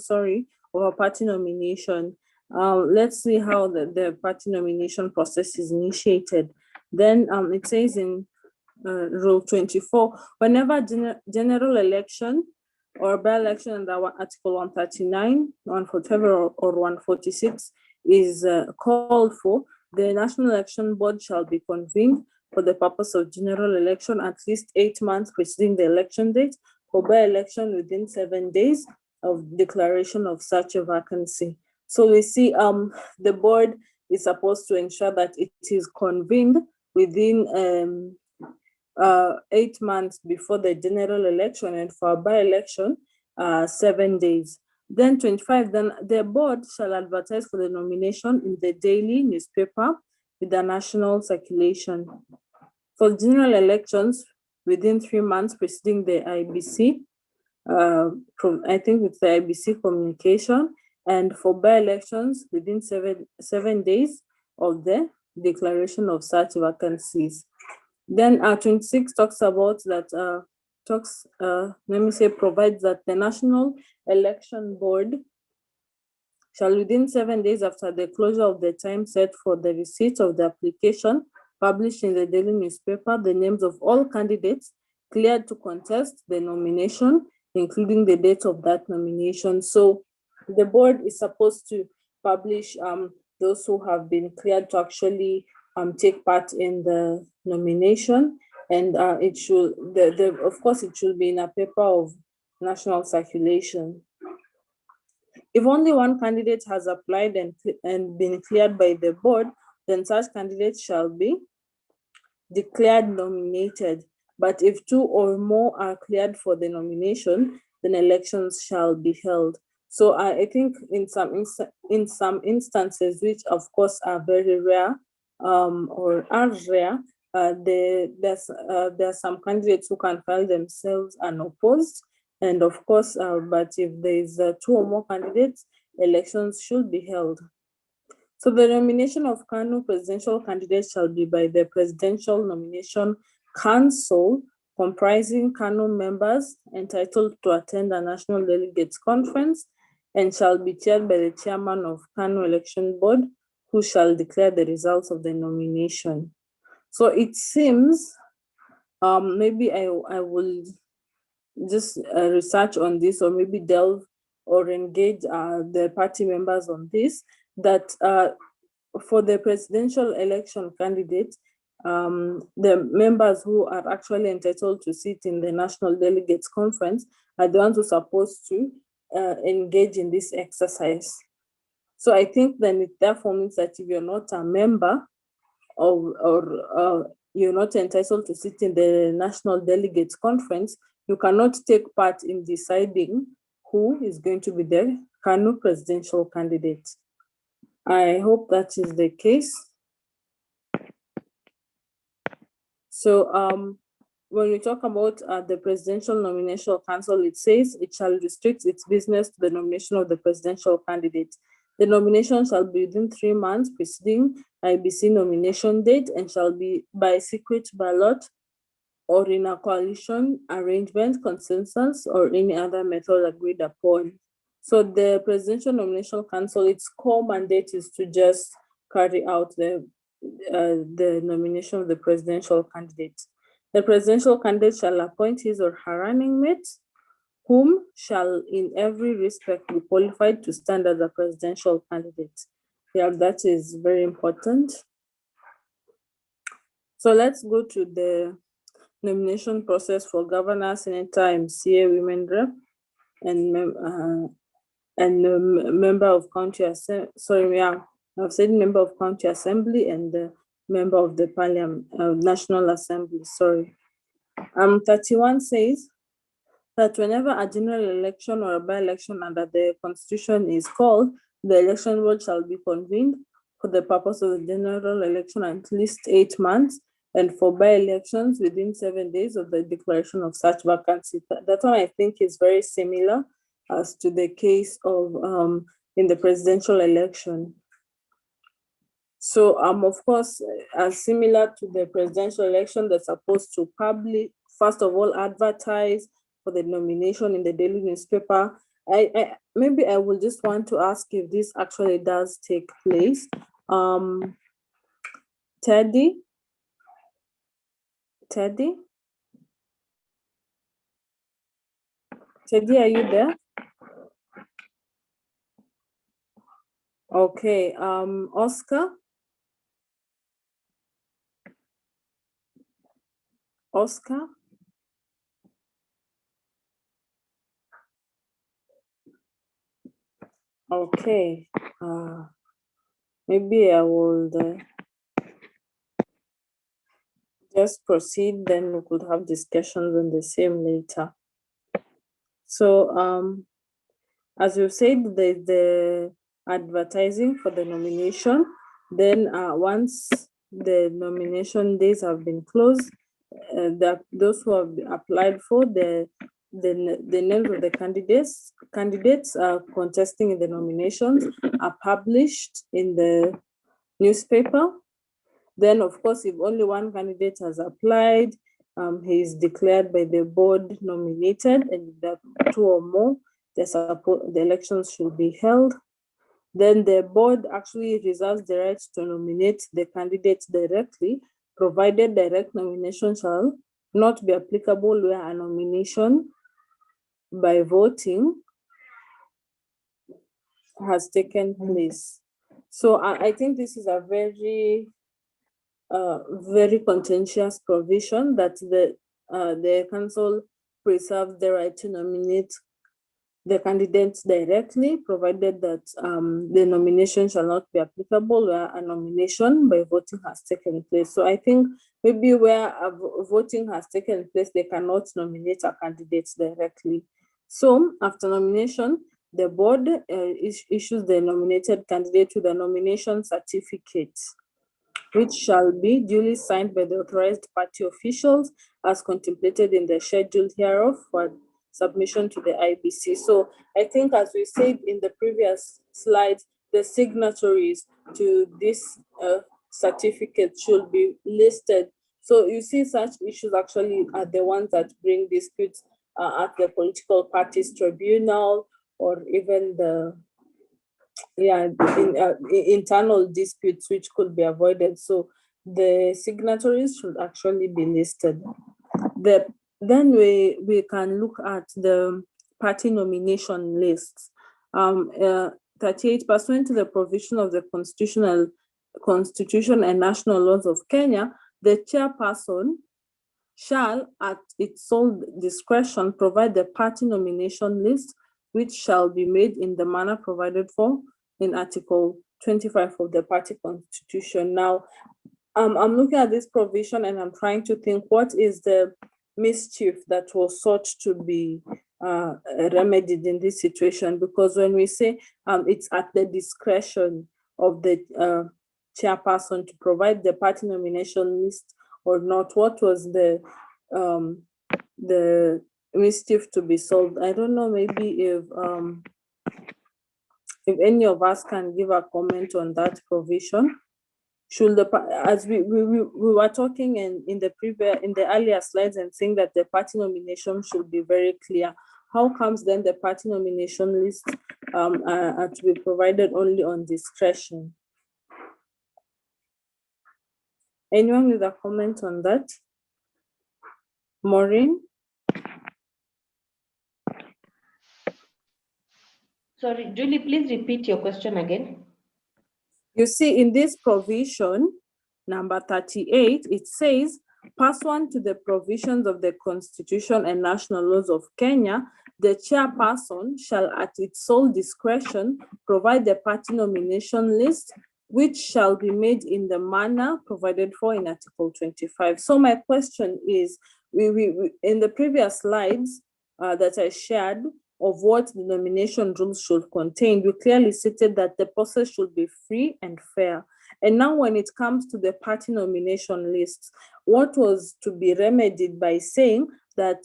of a party nomination. Let's see how the party nomination process is initiated. Then it says in Rule 24, whenever general election or by-election under Article 139, 147, or 146 is called for, the National Election Board shall be convened for the purpose of general election at least 8 months preceding the election date, or by-election within 7 days of declaration of such a vacancy. So we see the board is supposed to ensure that it is convened within 8 months before the general election, and for by-election 7 days. Then 25, then the board shall advertise for the nomination in the daily newspaper with the national circulation. For general elections within 3 months preceding the IBC, I think with the IBC communication, and for by-elections within seven days of the declaration of such vacancies. Then 26 talks about that, provides that the National Election Board shall within 7 days after the closure of the time set for the receipt of the application published in the daily newspaper the names of all candidates cleared to contest the nomination, including the date of that nomination. So the board is supposed to publish those who have been cleared to actually take part in the nomination, and it should, of course, it should be in a paper of national circulation. If only one candidate has applied and been cleared by the board, then such candidate shall be declared nominated. But if 2 or more are cleared for the nomination, then elections shall be held. So I think in some instances, which of course are very rare or are rare, there are some candidates who can file themselves unopposed. And of course, but if there is 2 or more candidates, elections should be held. So the nomination of Kanu presidential candidates shall be by the Presidential Nomination Council, comprising Kanu members entitled to attend a national delegates conference, and shall be chaired by the chairman of Kanu Election Board, who shall declare the results of the nomination. So it seems, maybe I will just research on this, or maybe delve or engage the party members on this, that for the presidential election candidate, the members who are actually entitled to sit in the National Delegates Conference are the ones who are supposed to engage in this exercise. So I think then it therefore means that if you're not a member or you're not entitled to sit in the National Delegates Conference, you cannot take part in deciding who is going to be the Kanu presidential candidate. I hope that is the case. So when we talk about the Presidential Nomination Council, it says it shall restrict its business to the nomination of the presidential candidate. The nomination shall be within 3 months preceding IBC nomination date, and shall be by secret ballot or in a coalition arrangement, consensus, or any other method agreed upon. So the Presidential Nomination Council, its core mandate is to just carry out the nomination of the presidential candidate. The presidential candidate shall appoint his or her running mate, whom shall in every respect be qualified to stand as a presidential candidate. Yeah, that is very important. So let's go to the nomination process for governor, senator, MCA, women rep, and member of county assembly. Sorry, yeah, I've said member of county assembly and the member of the parliament, National Assembly. Sorry. 31 says that whenever a general election or a by-election under the Constitution is called, the election board shall be convened for the purpose of the general election at least 8 months, and for by-elections within 7 days of the declaration of such vacancy. That one I think is very similar as to the case of in the presidential election. So of course, as similar to the presidential election, they're supposed to first of all, advertise for the nomination in the daily newspaper. Maybe I will just want to ask if this actually does take place. Teddy? Teddy, are you there? Okay, Oscar? Oscar? Okay, maybe I will just proceed, then we could have discussions on the same later. So, as you said, the advertising for the nomination. Then once the nomination days have been closed, those who have applied for the names of the candidates contesting in the nominations are published in the newspaper. Then, of course, if only one candidate has applied, he is declared by the board nominated, and if there are two or more, the elections should be held. Then the board actually reserves the right to nominate the candidates directly, provided direct nomination shall not be applicable where a nomination by voting has taken place. So I think this is a very contentious provision that the council preserves the right to nominate the candidates directly, provided that the nomination shall not be applicable where a nomination by voting has taken place. So I think maybe where voting has taken place, they cannot nominate a candidate directly. So after nomination, the board issues the nominated candidate with a nomination certificate, which shall be duly signed by the authorized party officials as contemplated in the schedule hereof for submission to the IBC. So I think, as we said in the previous slides, the signatories to this certificate should be listed. So you see, such issues actually are the ones that bring disputes at the political parties tribunal, or even the internal disputes which could be avoided. So the signatories should actually be listed. Then we can look at the party nomination lists. 38 pursuant to the provision of the Constitution and national laws of Kenya, the chairperson shall, at its sole discretion, provide the party nomination list, which shall be made in the manner provided for in Article 25 of the party constitution. Now, I'm looking at this provision and I'm trying to think, what is the mischief that was sought to be remedied in this situation? Because when we say it's at the discretion of the chairperson to provide the party nomination list or not, what was the mischief to be solved? I don't know, maybe if any of us can give a comment on that provision. Should as we were talking in the earlier slides and saying that the party nomination should be very clear, how comes then the party nomination list are to be provided only on discretion? Anyone with a comment on that? Maureen? Sorry, Julie, please repeat your question again. You see, in this provision, number 38, it says, pursuant to the provisions of the Constitution and national laws of Kenya, the chairperson shall at its sole discretion provide the party nomination list, which shall be made in the manner provided for in Article 25. So my question is, we in the previous slides that I shared, of what the nomination rules should contain, we clearly stated that the process should be free and fair. And now when it comes to the party nomination lists, what was to be remedied by saying that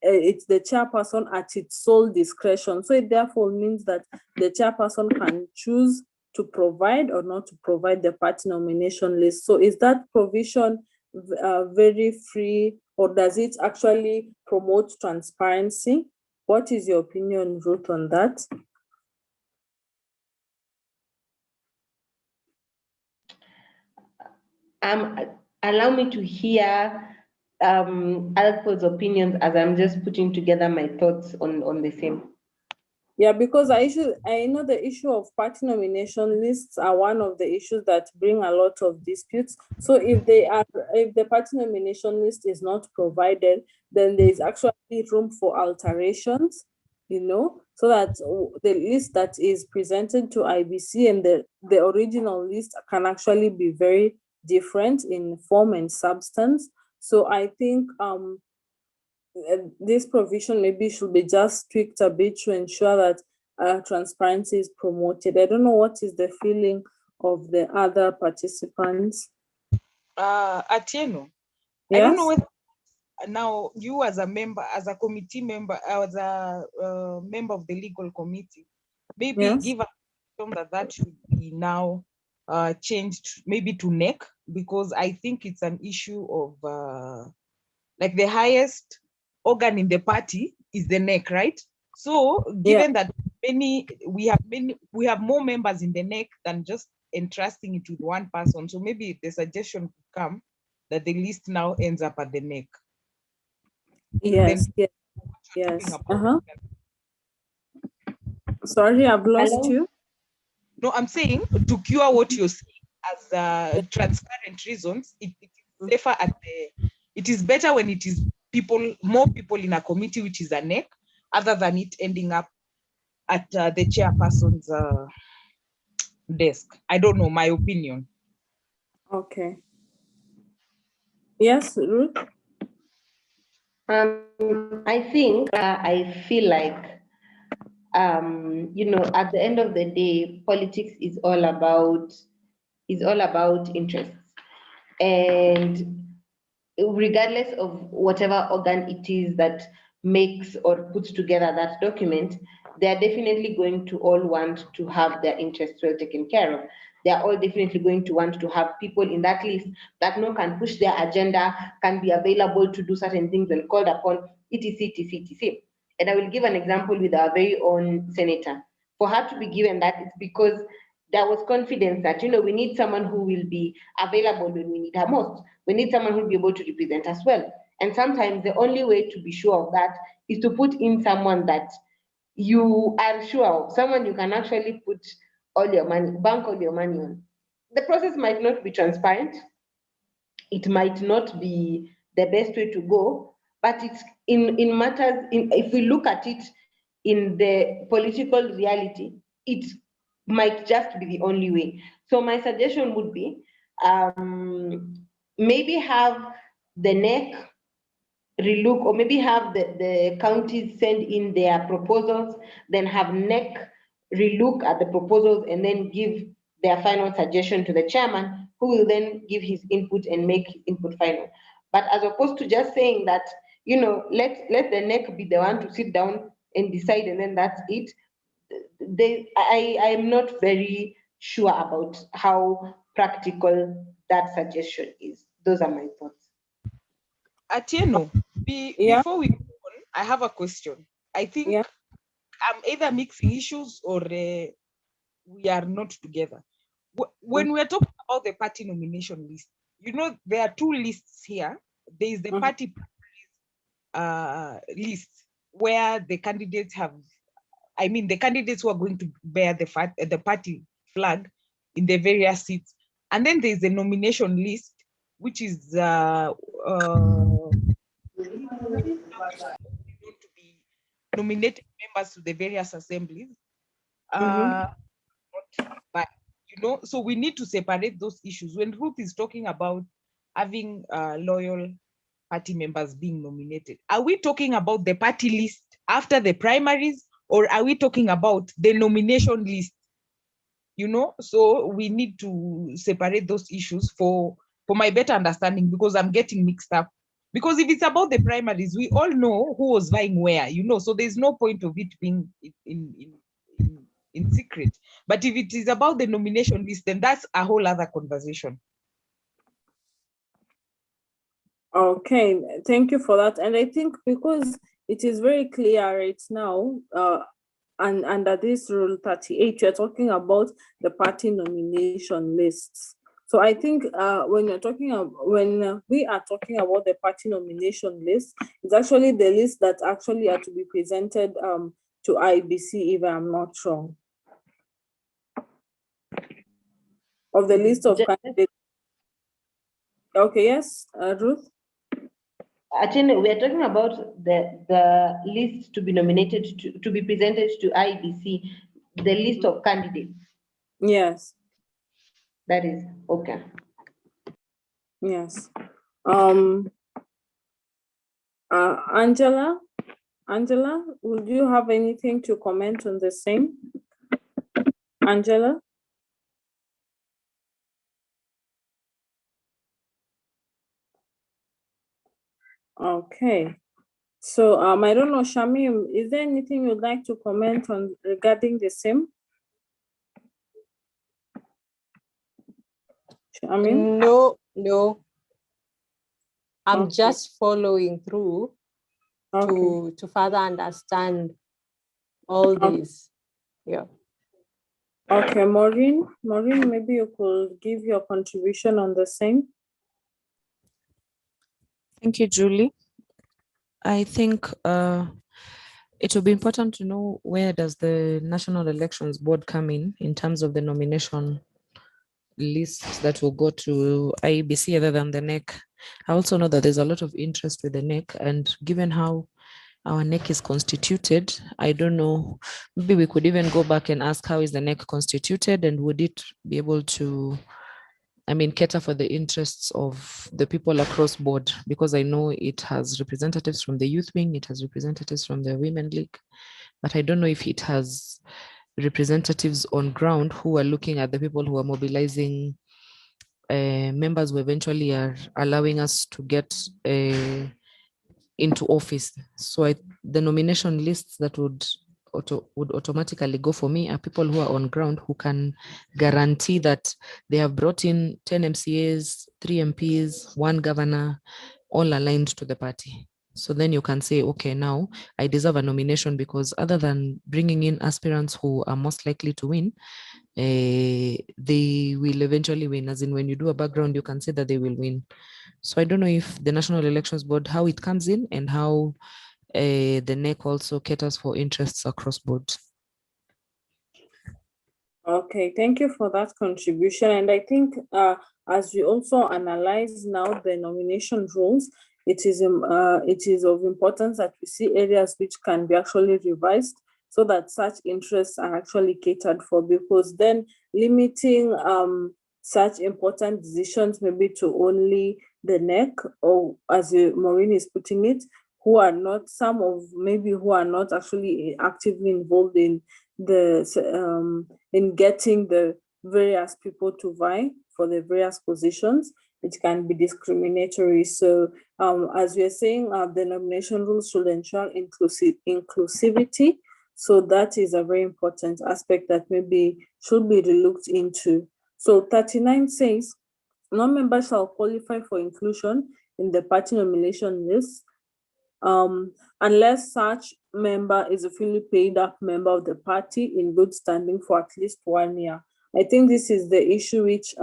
it's the chairperson at its sole discretion? So it therefore means that the chairperson can choose to provide or not to provide the party nomination list. So is that provision very free, or does it actually promote transparency? What is your opinion, Ruth, on that? Allow me to hear other people's opinions as I'm just putting together my thoughts on the same. Yeah, because I know the issue of party nomination lists are one of the issues that bring a lot of disputes. So if the party nomination list is not provided, then there is actually room for alterations, so that the list that is presented to IBC and the original list can actually be very different in form and substance. So I think this provision maybe should be just tweaked a bit to ensure that transparency is promoted. I don't know what is the feeling of the other participants. Atieno, Yes? I don't know whether now you as a member, as a committee member, as a member of the legal committee, maybe Yes. give a that should be now changed maybe to NEC, because I think it's an issue of like the highest organ in the party is the NEC, right? So given that we have more members in the NEC than just entrusting it with one person, so maybe the suggestion could come that the list now ends up at the NEC. Yes, yes. Sorry, I've lost you. No, I'm saying to cure what you're saying as transparent reasons, it is safer it is better when it is more people in a committee, which is a NEC, other than it ending up at the chairperson's desk. I don't know, my opinion. Okay. Yes, Ruth? I think I feel like at the end of the day, politics is all about interests. And regardless of whatever organ it is that makes or puts together that document, they are definitely going to all want to have their interests well taken care of. They are all definitely going to want to have people in that list that can push their agenda, can be available to do certain things when called upon, etc., etc., etc. And I will give an example with our very own senator. For her to be given that, it's because there was confidence that, we need someone who will be available when we need her most. We need someone who will be able to represent us well. And sometimes the only way to be sure of that is to put in someone that you are sure of, someone you can actually put all your money, bank all your money on. The process might not be transparent. It might not be the best way to go, but it's in matters, if we look at it in the political reality, it might just be the only way. So my suggestion would be maybe have the NEC relook, or maybe have the counties send in their proposals, then have NEC relook at the proposals and then give their final suggestion to the chairman, who will then give his input and make his input final. But as opposed to just saying that, let the NEC be the one to sit down and decide and then that's it, I'm not very sure about how practical that suggestion is. Those are my thoughts. Atieno, before we go on, I have a question. I think I'm either mixing issues or we are not together. When we're talking about the party nomination list, there are two lists here. There is the party list where the candidates the candidates who are going to bear the party flag in the various seats. And then there's the nomination list, which is to be nominated members to the various assemblies. But so we need to separate those issues. When Ruth is talking about having loyal party members being nominated, are we talking about the party list after the primaries, or are we talking about the nomination list? So we need to separate those issues for my better understanding, because I'm getting mixed up. Because if it's about the primaries, we all know who was vying where, so there's no point of it being in in secret. But if it is about the nomination list, then that's a whole other conversation. Okay, thank you for that. And I think because it is very clear right now, and under this rule 38, you're talking about the party nomination lists. So I think when you're talking about, when we are talking about the party nomination list, it's actually the list that actually are to be presented to IBC, if I'm not wrong. Of the list of candidates. Okay, yes, Ruth? Actually, we are talking about the list to be nominated to be presented to IBC, the list of candidates. Yes. That is okay. Yes. Angela, would you have anything to comment on the same? Angela? Okay. So I don't know, Shamim, is there anything you'd like to comment on regarding the same? Shamim? No. I'm Okay. just following through Okay. to further understand all these. Yeah. Okay, Maureen, maybe you could give your contribution on the same. Thank you, Julie. I think it will be important to know where does the National Elections Board come in terms of the nomination lists that will go to IEBC other than the NEC. I also know that there's a lot of interest with the NEC, and given how our NEC is constituted, I don't know, maybe we could even go back and ask how is the NEC constituted, and would it be able to, cater for the interests of the people across board, because I know it has representatives from the youth wing, it has representatives from the women league, but I don't know if it has representatives on ground who are looking at the people who are mobilizing members who eventually are allowing us to get into office. So the nomination lists that would automatically go for me are people who are on ground who can guarantee that they have brought in 10 MCAs, 3 MPs, 1 governor, all aligned to the party. So then you can say, okay, now I deserve a nomination, because other than bringing in aspirants who are most likely to win, they will eventually win. As in, when you do a background, you can say that they will win. So I don't know if the National Elections Board, how it comes in, and how the NEC also caters for interests across board. Okay, thank you for that contribution. And I think as we also analyze now the nomination rules, it is of importance that we see areas which can be actually revised so that such interests are actually catered for, because then limiting such important decisions maybe to only the NEC, or as Maureen is putting it, who are not actually actively involved in in getting the various people to vie for the various positions, it can be discriminatory. So as we are saying, the nomination rules should ensure inclusivity. So that is a very important aspect that maybe should be looked into. So 39 says, no member shall qualify for inclusion in the party nomination list unless such member is a fully paid up member of the party in good standing for at least 1 year. I think this is the issue which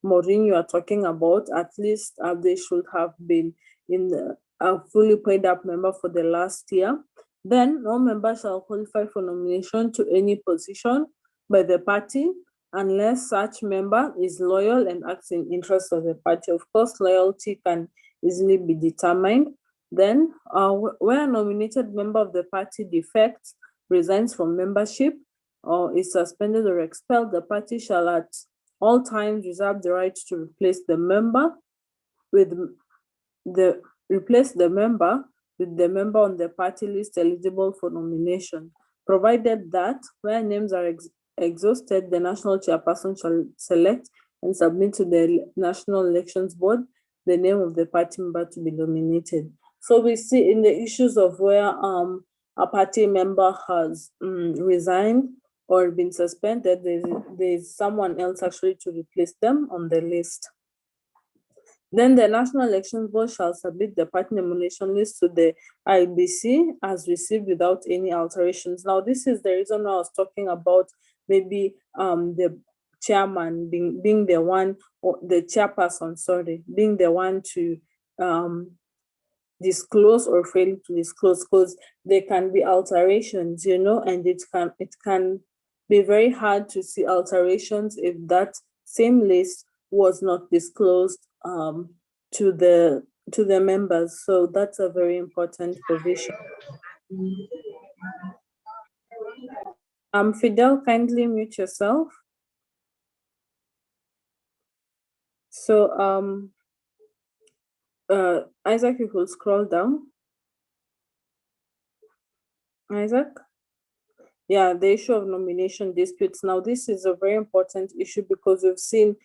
Maureen, you are talking about. At least they should have been in a fully paid up member for the last year. Then no member shall qualify for nomination to any position by the party unless such member is loyal and acts in interest of the party. Of course, loyalty can easily be determined. Then, where a nominated member of the party defects, resigns from membership, or is suspended or expelled, the party shall at all times reserve the right to replace the member with the member on the party list eligible for nomination, provided that where names are exhausted, the national chairperson shall select and submit to the National Elections Board the name of the party member to be nominated. So we see in the issues of where a party member has resigned or been suspended, there's someone else actually to replace them on the list. Then the National Elections Board shall submit the party nomination list to the IBC as received without any alterations. Now, this is the reason why I was talking about maybe the chairman being the one, or the chairperson, sorry, being the one to disclose or fail to disclose, because there can be alterations, and it can be very hard to see alterations if that same list was not disclosed to the members. So that's a very important provision. Fidel, kindly mute yourself. So Isaac, you could scroll down. Isaac? Yeah, the issue of nomination disputes. Now, this is a very important issue because we've seen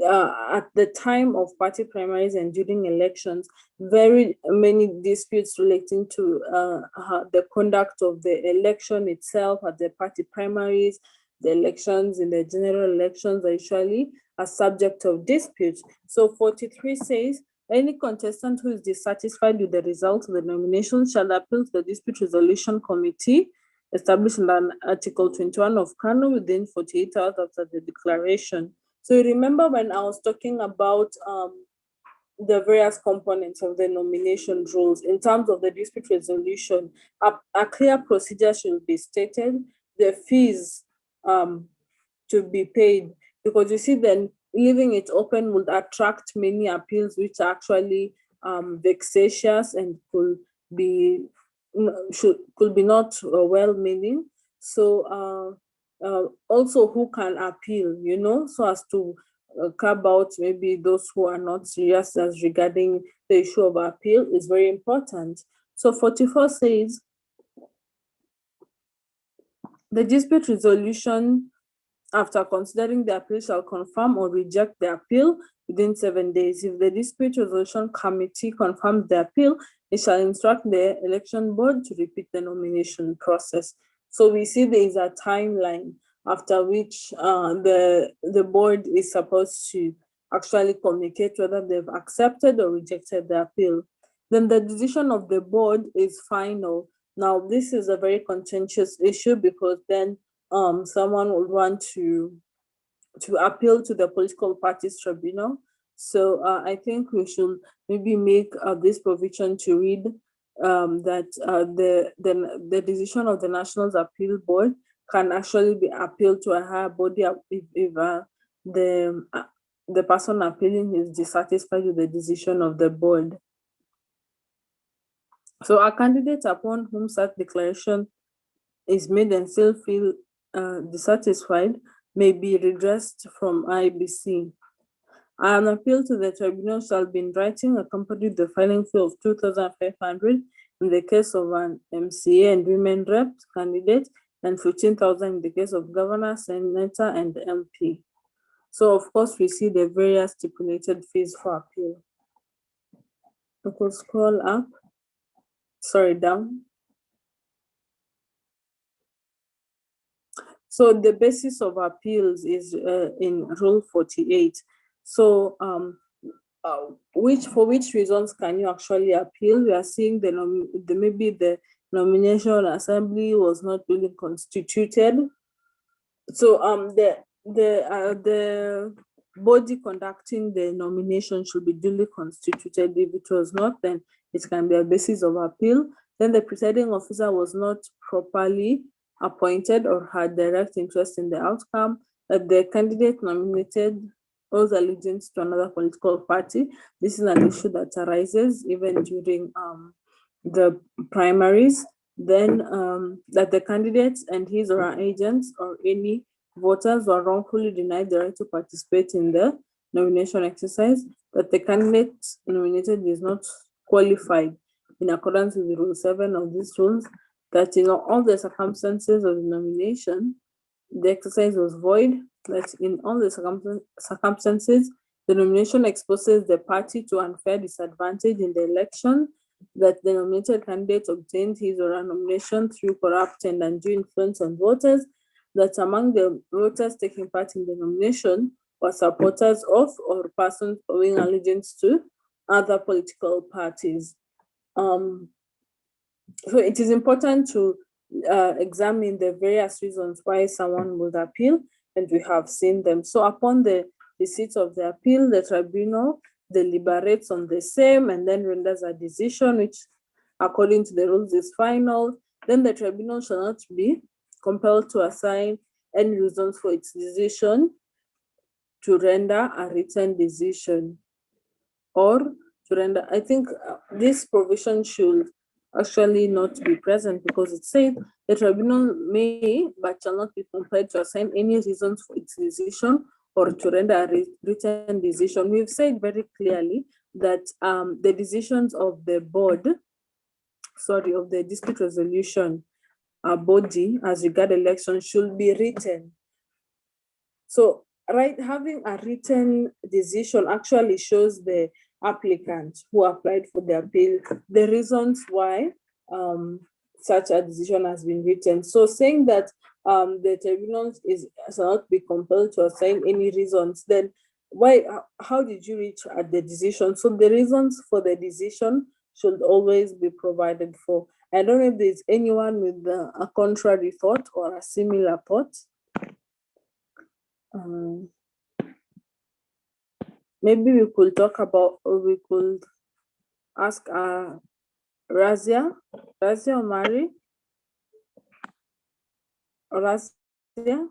at the time of party primaries and during elections, very many disputes relating to the conduct of the election itself at the party primaries. The elections in the general elections are usually a subject of disputes. So 43 says, any contestant who is dissatisfied with the results of the nomination shall appeal to the Dispute Resolution Committee established in Article 21 of Kanu within 48 hours after the declaration. So you remember when I was talking about the various components of the nomination rules in terms of the dispute resolution, a clear procedure should be stated, the fees to be paid, because you see then leaving it open would attract many appeals which are actually vexatious and could be not well-meaning. So also who can appeal, so as to carve out maybe those who are not serious as regarding the issue of appeal is very important. So 44 says, the dispute resolution, after considering the appeal, shall confirm or reject the appeal within 7 days. If the dispute resolution committee confirms the appeal, it shall instruct the election board to repeat the nomination process. So we see there is a timeline after which the board is supposed to actually communicate whether they've accepted or rejected the appeal. Then the decision of the board is final. Now, this is a very contentious issue because then someone would want to appeal to the political parties tribunal. So I think we should maybe make this provision to read that the decision of the National Appeal Board can actually be appealed to a higher body if the person appealing is dissatisfied with the decision of the board. So a candidate upon whom such declaration is made and still feel dissatisfied may be redressed from IBC. An appeal to the tribunal shall be in writing, accompanied with the filing fee of 2,500 in the case of an MCA and women rep candidate, and 15,000 in the case of governor, senator, and MP. So of course, we see the various stipulated fees for appeal. We could scroll up, down. So the basis of appeals is in Rule 48. So for which reasons can you actually appeal? We are seeing maybe the nomination assembly was not really constituted. So the body conducting the nomination should be duly constituted. If it was not, then it can be a basis of appeal. Then the presiding officer was not properly appointed or had direct interest in the outcome, that the candidate nominated owes allegiance to another political party. This is an issue that arises even during the primaries. Then that the candidates and his or her agents or any voters were wrongfully denied the right to participate in the nomination exercise, that the candidate nominated is not qualified in accordance with Rule 7 of these rules, that in all the circumstances of the nomination, the exercise was void, that in all the circumstances, the nomination exposes the party to unfair disadvantage in the election, that the nominated candidate obtained his or her nomination through corrupt and undue influence on voters, that among the voters taking part in the nomination were supporters of or persons owing allegiance to other political parties. So it is important to examine the various reasons why someone would appeal, and we have seen them. So upon the receipt of the appeal, the tribunal deliberates on the same and then renders a decision which, according to the rules, is final. Then the tribunal shall not be compelled to assign any reasons for its decision to render a written decision or to render. I think this provision should actually not be present because it said the tribunal may but shall not be compelled to assign any reasons for its decision or to render a written decision. We've said very clearly that the decisions of the board, of the dispute resolution body as regard elections should be written. So, right, having a written decision actually shows the applicant who applied for the appeal the reasons why such a decision has been written. So, saying that the tribunal shall not be compelled to assign any reasons, then how did you reach at the decision? So, the reasons for the decision should always be provided for. I don't know if there's anyone with a contrary thought or a similar thought. Maybe we could talk about, or we could ask Razia Omari. Razia?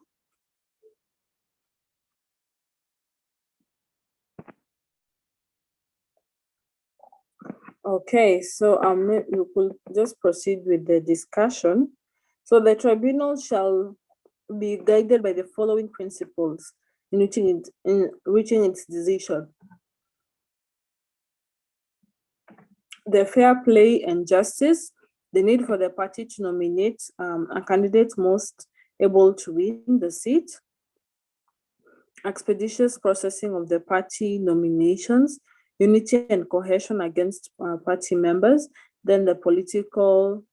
Okay, so we could just proceed with the discussion. So the tribunal shall be guided by the following principles in reaching its decision: the fair play and justice, the need for the party to nominate a candidate most able to win the seat, expeditious processing of the party nominations, unity and cohesion against party members, then the political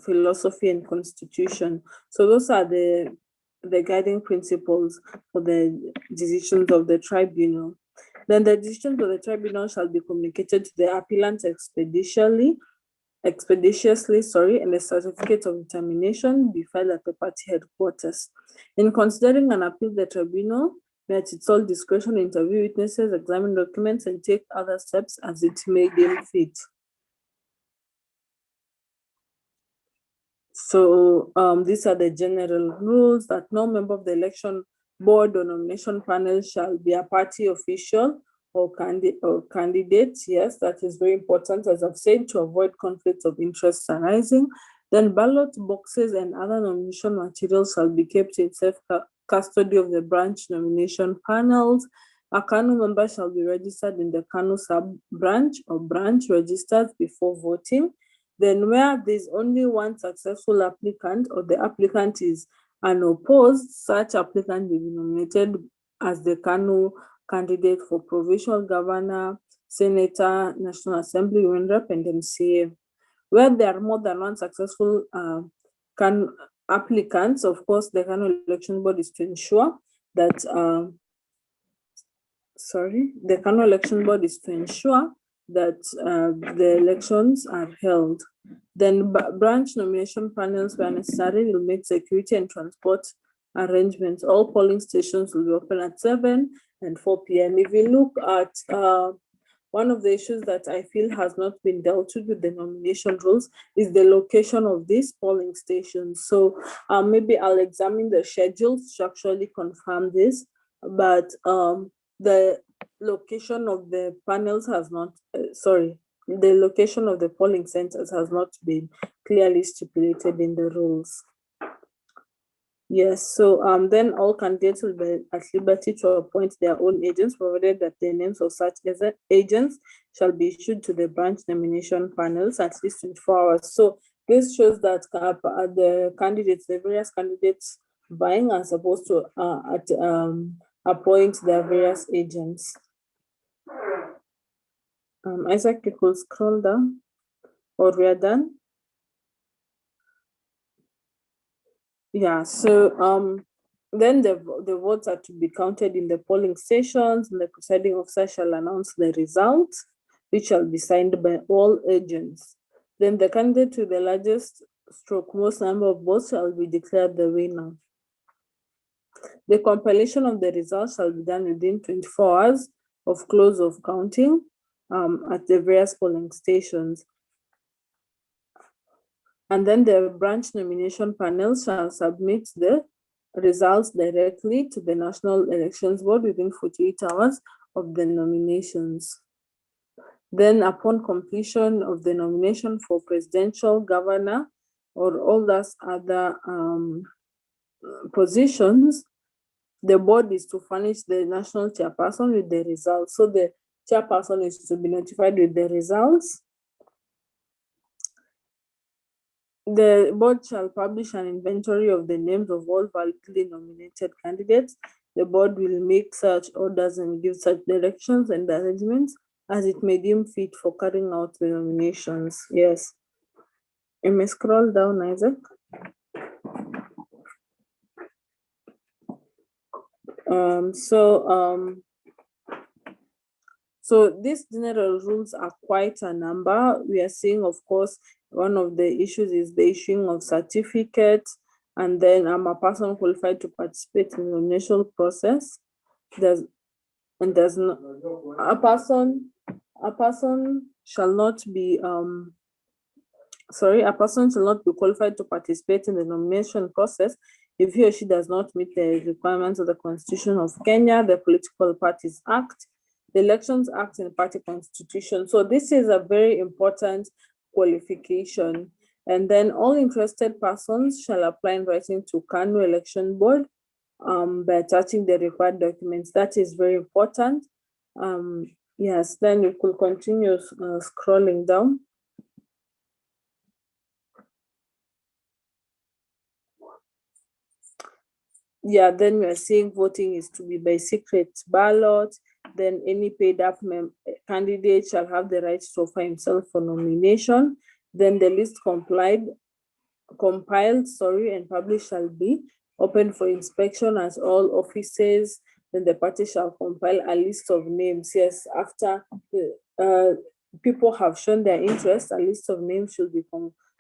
philosophy and constitution. So those are the guiding principles for the decisions of the tribunal. Then the decisions of the tribunal shall be communicated to the appellant expeditiously, and the certificate of determination be filed at the party headquarters. In considering an appeal, the tribunal may at its sole discretion interview witnesses, examine documents, and take other steps as it may deem fit. So these are the general rules: that no member of the election board or nomination panel shall be a party official or candidate. Yes, that is very important, as I've said, to avoid conflicts of interest arising. Then ballot boxes and other nomination materials shall be kept in safe custody of the branch nomination panels. A Kanu member shall be registered in the Kanu sub-branch or branch registers before voting. Then where there's only one successful applicant or the applicant is unopposed, such applicant will be nominated as the Kanu candidate for provincial governor, senator, National Assembly, UN rep, and MCA. Where there are more than one successful applicants, of course, the Kanu election board is to ensure that the Kanu election board is to ensure that the elections are held. Then branch nomination panels, where necessary, will make security and transport arrangements. All polling stations will be open at 7 and 4 p.m. If you look at one of the issues that I feel has not been dealt with the nomination rules is the location of these polling stations. So maybe I'll examine the schedules to actually confirm this, but the location of the panels has not, the location of the polling centers has not been clearly stipulated in the rules. Yes, so then all candidates will be at liberty to appoint their own agents, provided that the names of such agents shall be issued to the branch nomination panels at least 24 hours. So this shows that the various candidates vying are supposed to appoint their various agents. Isaac, you could scroll down, or we are done. Yeah, so then the votes are to be counted in the polling stations, and the presiding officer shall announce the results, which shall be signed by all agents. Then the candidate with the largest stroke most number of votes shall be declared the winner. The compilation of the results shall be done within 24 hours of close of counting at the various polling stations. And then the branch nomination panel shall submit the results directly to the National Elections Board within 48 hours of the nominations. Then upon completion of the nomination for presidential, governor, or all those other positions, the board is to furnish the national chairperson with the results. So the chairperson is to be notified with the results. The board shall publish an inventory of the names of all validly nominated candidates. The board will make such orders and give such directions and arrangements as it may deem fit for carrying out the nominations. Yes. You may scroll down, Isaac. So these general rules are quite a number. We are seeing, of course, one of the issues is the issuing of certificates, and then I'm a person qualified to participate in the nomination process. A person shall not be qualified to participate in the nomination process if he or she does not meet the requirements of the Constitution of Kenya, the Political Parties Act, the Elections Act, and Party Constitution. So this is a very important qualification. And then all interested persons shall apply in writing to Kanu Election Board by attaching the required documents. That is very important. Yes, then you could continue scrolling down. Yeah, then we are saying voting is to be by secret ballot. Then any paid up candidate shall have the right to offer himself for nomination. Then the list compiled, and published shall be open for inspection at all offices. Then the party shall compile a list of names. Yes, after people have shown their interest, a list of names should be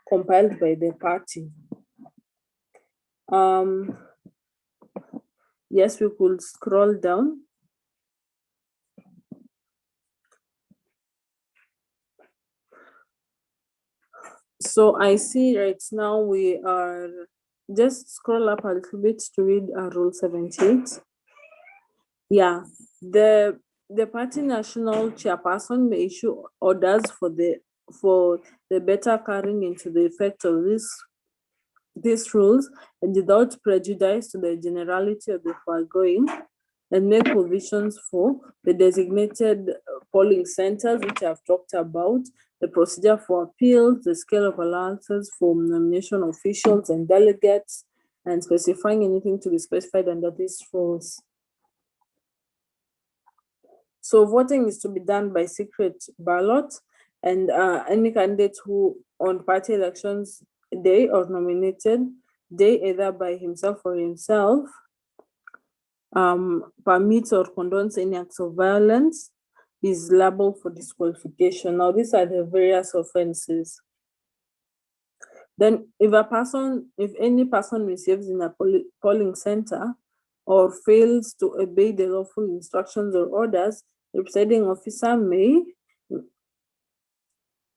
compiled by the party. Yes, we could scroll down. So I see right now we are, just scroll up a little bit to read Rule 78. Yeah, the party national chairperson may issue orders for the better carrying into the effect of these rules, and without prejudice to the generality of the foregoing, and make provisions for the designated polling centers, which I've talked about, the procedure for appeals, the scale of allowances for nomination officials and delegates, and specifying anything to be specified under these rules. So voting is to be done by secret ballot, and any candidate who on party elections day or nominated day, either by himself or himself, permits or condones any acts of violence, is liable for disqualification. Now, these are the various offenses. Then if any person receives in a polling center or fails to obey the lawful instructions or orders, the presiding officer may,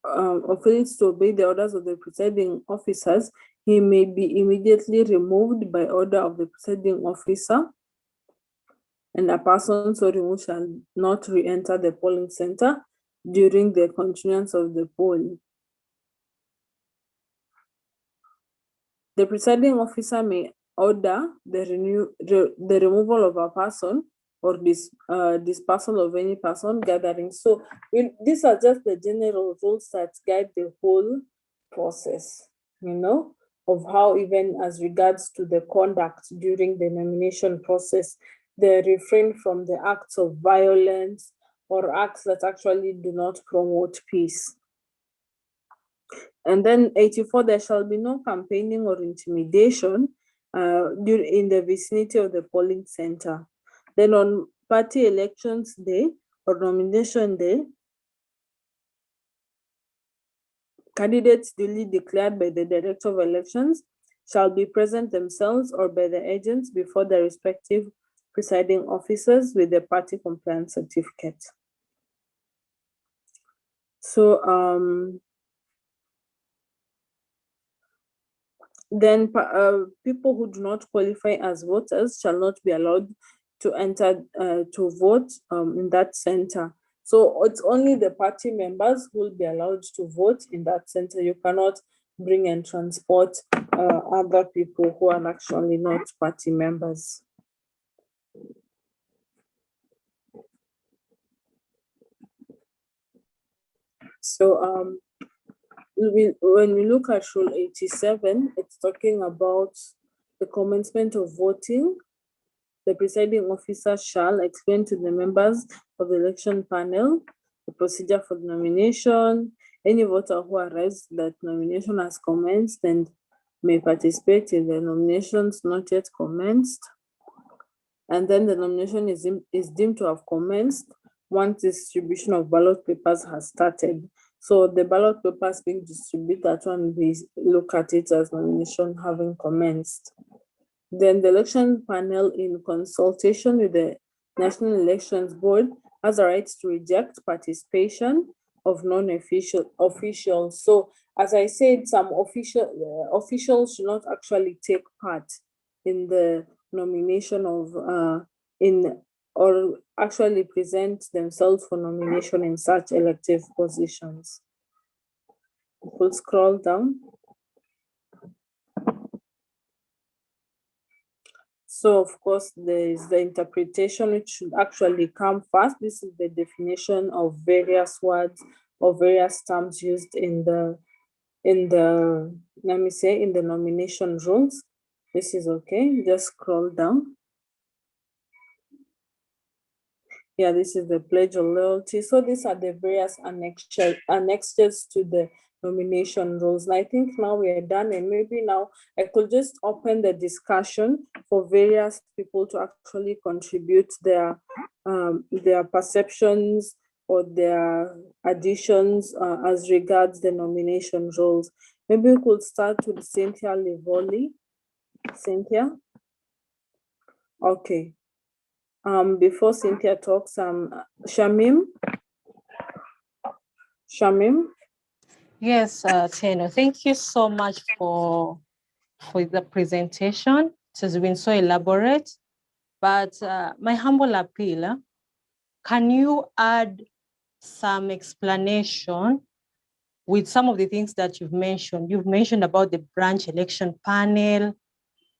or fails to obey the orders of the presiding officers, he may be immediately removed by order of the presiding officer, and a person so removed shall not re-enter the polling center during the continuance of the poll. The presiding officer may order the removal of a person or dispersal of any person gathering. So these are just the general rules that guide the whole process, of how, even as regards to the conduct during the nomination process, they refrain from the acts of violence or acts that actually do not promote peace. And then 84, there shall be no campaigning or intimidation, in the vicinity of the polling center. Then on party elections day or nomination day, candidates duly declared by the Director of Elections shall be present themselves or by the agents before the respective presiding officers with the party compliance certificate. So then people who do not qualify as voters shall not be allowed to enter to vote in that center. So it's only the party members who will be allowed to vote in that center. You cannot bring and transport other people who are actually not party members. So when we look at Rule 87, it's talking about the commencement of voting. The presiding officer shall explain to the members of the election panel the procedure for the nomination. Any voter who arrives that nomination has commenced and may participate in the nominations not yet commenced. And then the nomination is deemed to have commenced once distribution of ballot papers has started. So the ballot papers being distributed, that one we look at it as nomination having commenced. Then the election panel, in consultation with the National Elections Board, has a right to reject participation of non-official officials. So as I said, some officials should not actually take part in the nomination of or actually present themselves for nomination in such elective positions. We'll scroll down. So of course, there is the interpretation, which should actually come first. This is the definition of various words or various terms used in the nomination rules. This is okay. Just scroll down. Yeah, this is the pledge of loyalty. So these are the various annexes to the nomination rules. And I think now we are done, and maybe now I could just open the discussion for various people to actually contribute their perceptions or their additions as regards the nomination rules. Maybe we could start with Cynthia Livoli. Cynthia? Okay. Before Cynthia talks, Shamim? Yes, Teno, thank you so much for the presentation. It has been so elaborate, but my humble appeal, can you add some explanation with some of the things that you've mentioned? You've mentioned about the branch election panel,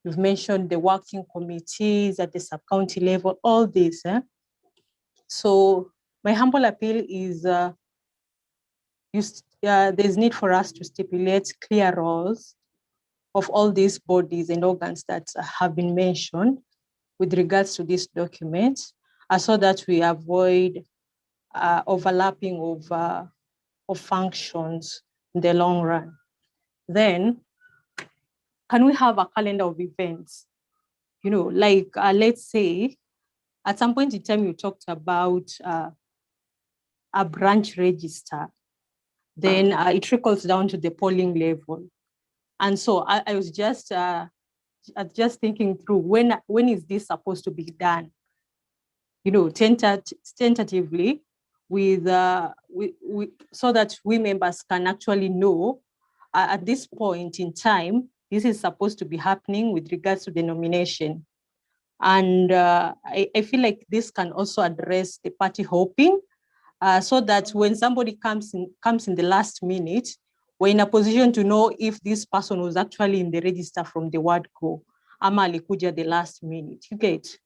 you've mentioned the working committees at the sub-county level, all this. So my humble appeal is there's need for us to stipulate clear roles of all these bodies and organs that have been mentioned with regards to this document, so that we avoid overlapping of functions in the long run. Then, can we have a calendar of events? You know, like let's say, at some point in time, you talked about a branch register. Then it trickles down to the polling level. And so I was just thinking through, when is this supposed to be done? You know, tentatively, with so that we members can actually know at this point in time, this is supposed to be happening with regards to the nomination. And I feel like this can also address the party hopping, so that when somebody comes in the last minute, we're in a position to know if this person was actually in the register from the word go, ama alikuja the last minute. You get?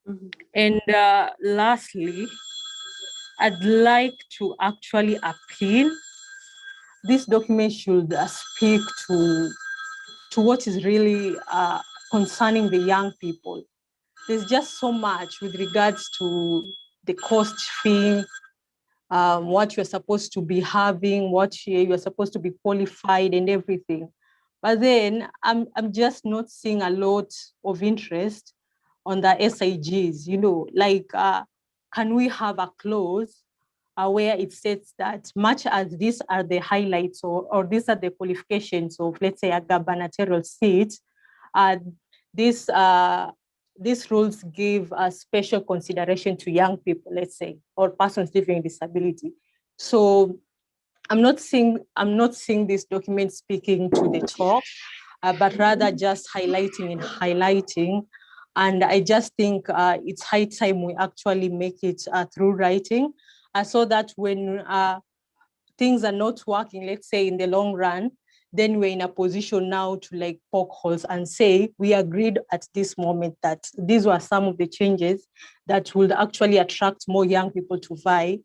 Mm-hmm. And lastly, I'd like to actually appeal. This document should speak to what is really concerning the young people. There's just so much with regards to the cost fee, what you're supposed to be having, what you're supposed to be qualified and everything. But then I'm just not seeing a lot of interest on the SIGs, you know, like can we have a clause where it states that much as these are the highlights or these are the qualifications of, let's say, a gubernatorial seat, these rules give a special consideration to young people, let's say, or persons living with disability. So I'm not seeing this document speaking to the talk, but rather just highlighting. And I just think it's high time we actually make it through writing, so that when things are not working, let's say in the long run, then we're in a position now to like poke holes and say, we agreed at this moment that these were some of the changes that will actually attract more young people to vie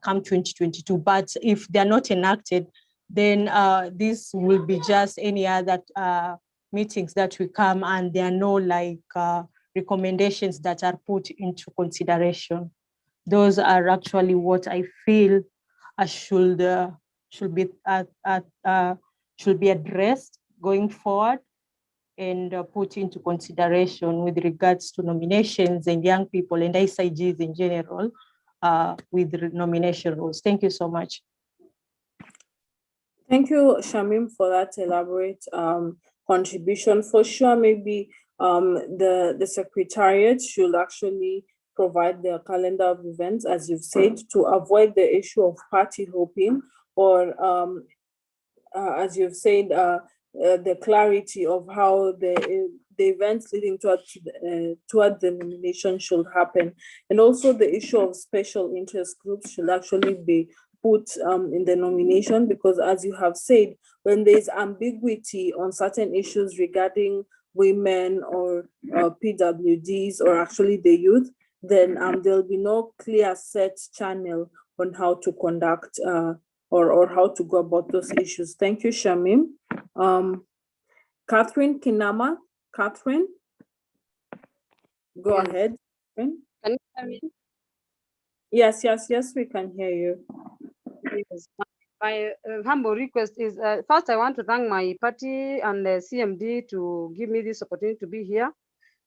come 2022. But if they're not enacted, then this will be just any other meetings that we come and there are no like recommendations that are put into consideration. Those are actually what I feel should be addressed going forward and put into consideration with regards to nominations and young people and SIGs in general with nomination rules. Thank you so much. Thank you, Shamim, for that elaborate contribution. For sure, maybe the Secretariat should actually provide the calendar of events, as you've said, to avoid the issue of party hopping, or as you've said, the clarity of how the events leading toward the nomination should happen. And also the issue of special interest groups should actually be put in the nomination, because as you have said, when there's ambiguity on certain issues regarding women or PWDs or actually the youth, then there'll be no clear set channel on how to conduct or how to go about those issues. Thank you, Shamim. Catherine Kinama. Catherine, go ahead. Can you hear me? Yes, we can hear you. Yes. My humble request is, first I want to thank my party and the CMD to give me this opportunity to be here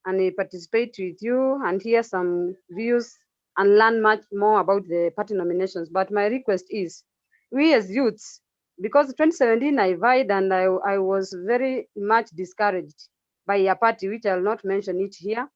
and participate with you and hear some views and learn much more about the party nominations. But my request is, we as youths, because 2017 I vied and I was very much discouraged by a party, which I'll not mention it here.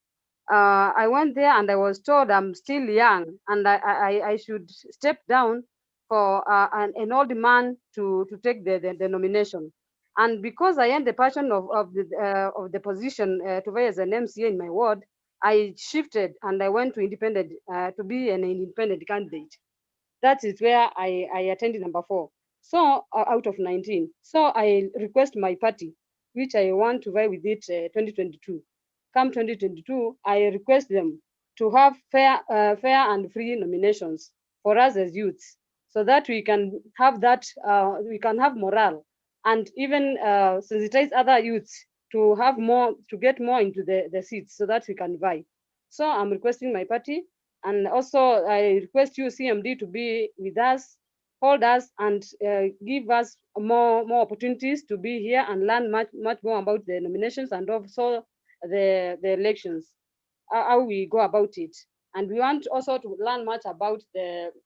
I went there and I was told I'm still young and I should step down for an old man to take the nomination. And because I had the passion of the position to vie as an MCA in my ward, I shifted and I went to independent to be an independent candidate. That is where I attended number 4. So out of 19. So I request my party, which I want to vie with it 2022. Come 2022, I request them to have fair and free nominations for us as youths, so that we can have that, we can have morale and even sensitize other youths to have more, to get more into the seats so that we can vie. So I'm requesting my party, and also I request you CMD to be with us, hold us and give us more opportunities to be here and learn much more about the nominations and also the elections, how we go about it. And we want also to learn much about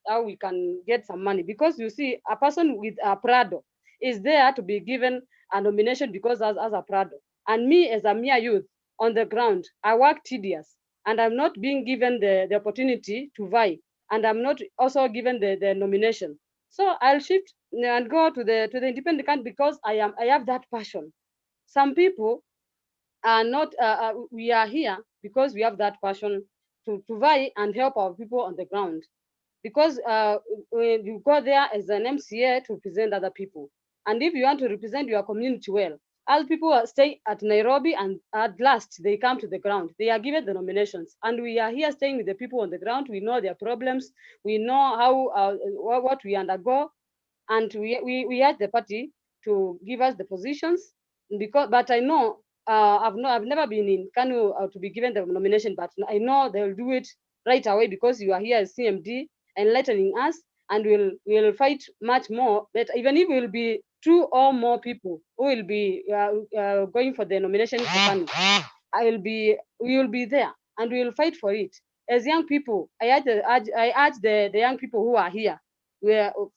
how we can get some money, because you see, a person with a Prado is there to be given a nomination because as a Prado. And me as a mere youth on the ground, I work tedious and I'm not being given the opportunity to vie, and I'm not also given the nomination. So I'll shift and go to the independent candidate because I have that passion. Some people are not, we are here because we have that passion to vie and help our people on the ground. Because when you go there as an MCA to represent other people, and if you want to represent your community well, all people stay at Nairobi and at last they come to the ground. They are given the nominations, and we are here staying with the people on the ground. We know their problems. We know how what we undergo, and we ask the party to give us the positions. But I know I've never been in Kanu to be given the nomination, but I know they'll do it right away because you are here as CMD enlightening us, and we'll fight much more. But even if we'll be 2 or more people who will be going for the nomination for Kanu, we will be there and we will fight for it. As young people, I urge the young people who are here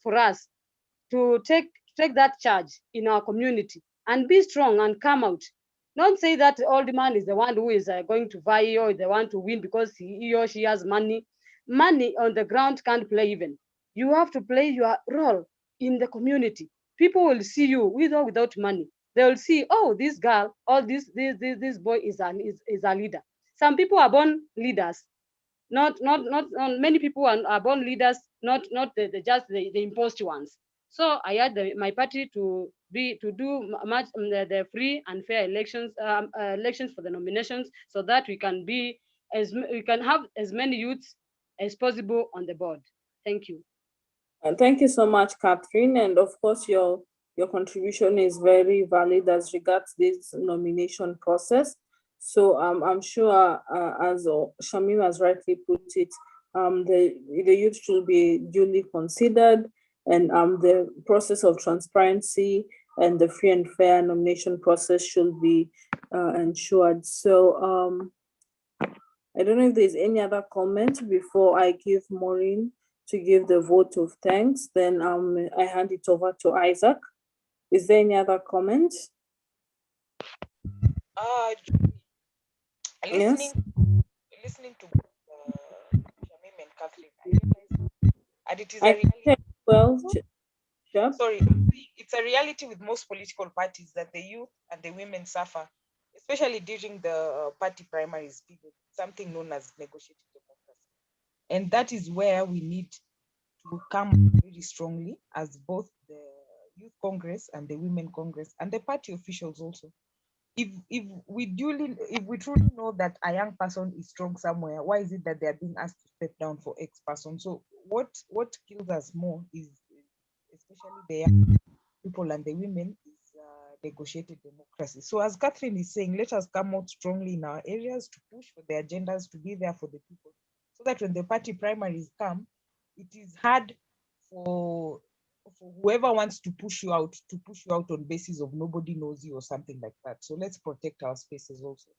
for us to take that charge in our community and be strong and come out. Don't say that old man is the one who is going to vie or the one to win because he or she has money. Money on the ground can't play even. You have to play your role in the community. People will see you with or without money. They will see, oh, this girl or this boy is a leader. Some people are born leaders. Not many people are born leaders, not just the imposed ones. So I urge my party to do much the free and fair elections for the nominations, so that we can have as many youths as possible on the board. Thank you. Thank you so much, Catherine. And of course, your contribution is very valid as regards this nomination process. So I'm sure, as Shamim has rightly put it, the youth should be duly considered, and the process of transparency and the free and fair nomination process should be ensured. So I don't know if there's any other comment before I give Maureen to give the vote of thanks. Then I hand it over to Isaac. Is there any other comment? Listening to Shamim and Catherine, I realized, and it is a reality. Well, sure. Sorry, it's a reality with most political parties that the youth and the women suffer, especially during the party primaries period, something known as negotiated democracy. And that is where we need to come very strongly as both the Youth Congress and the Women Congress and the party officials also. If we truly know that a young person is strong somewhere, why is it that they are being asked to step down for X person? So what kills us more is, especially the young people and the women, is negotiated democracy. So as Catherine is saying, let us come out strongly in our areas to push for the agendas, to be there for the people, so that when the party primaries come, it is hard for whoever wants to push you out on basis of nobody knows you or something like that. So let's protect our spaces also.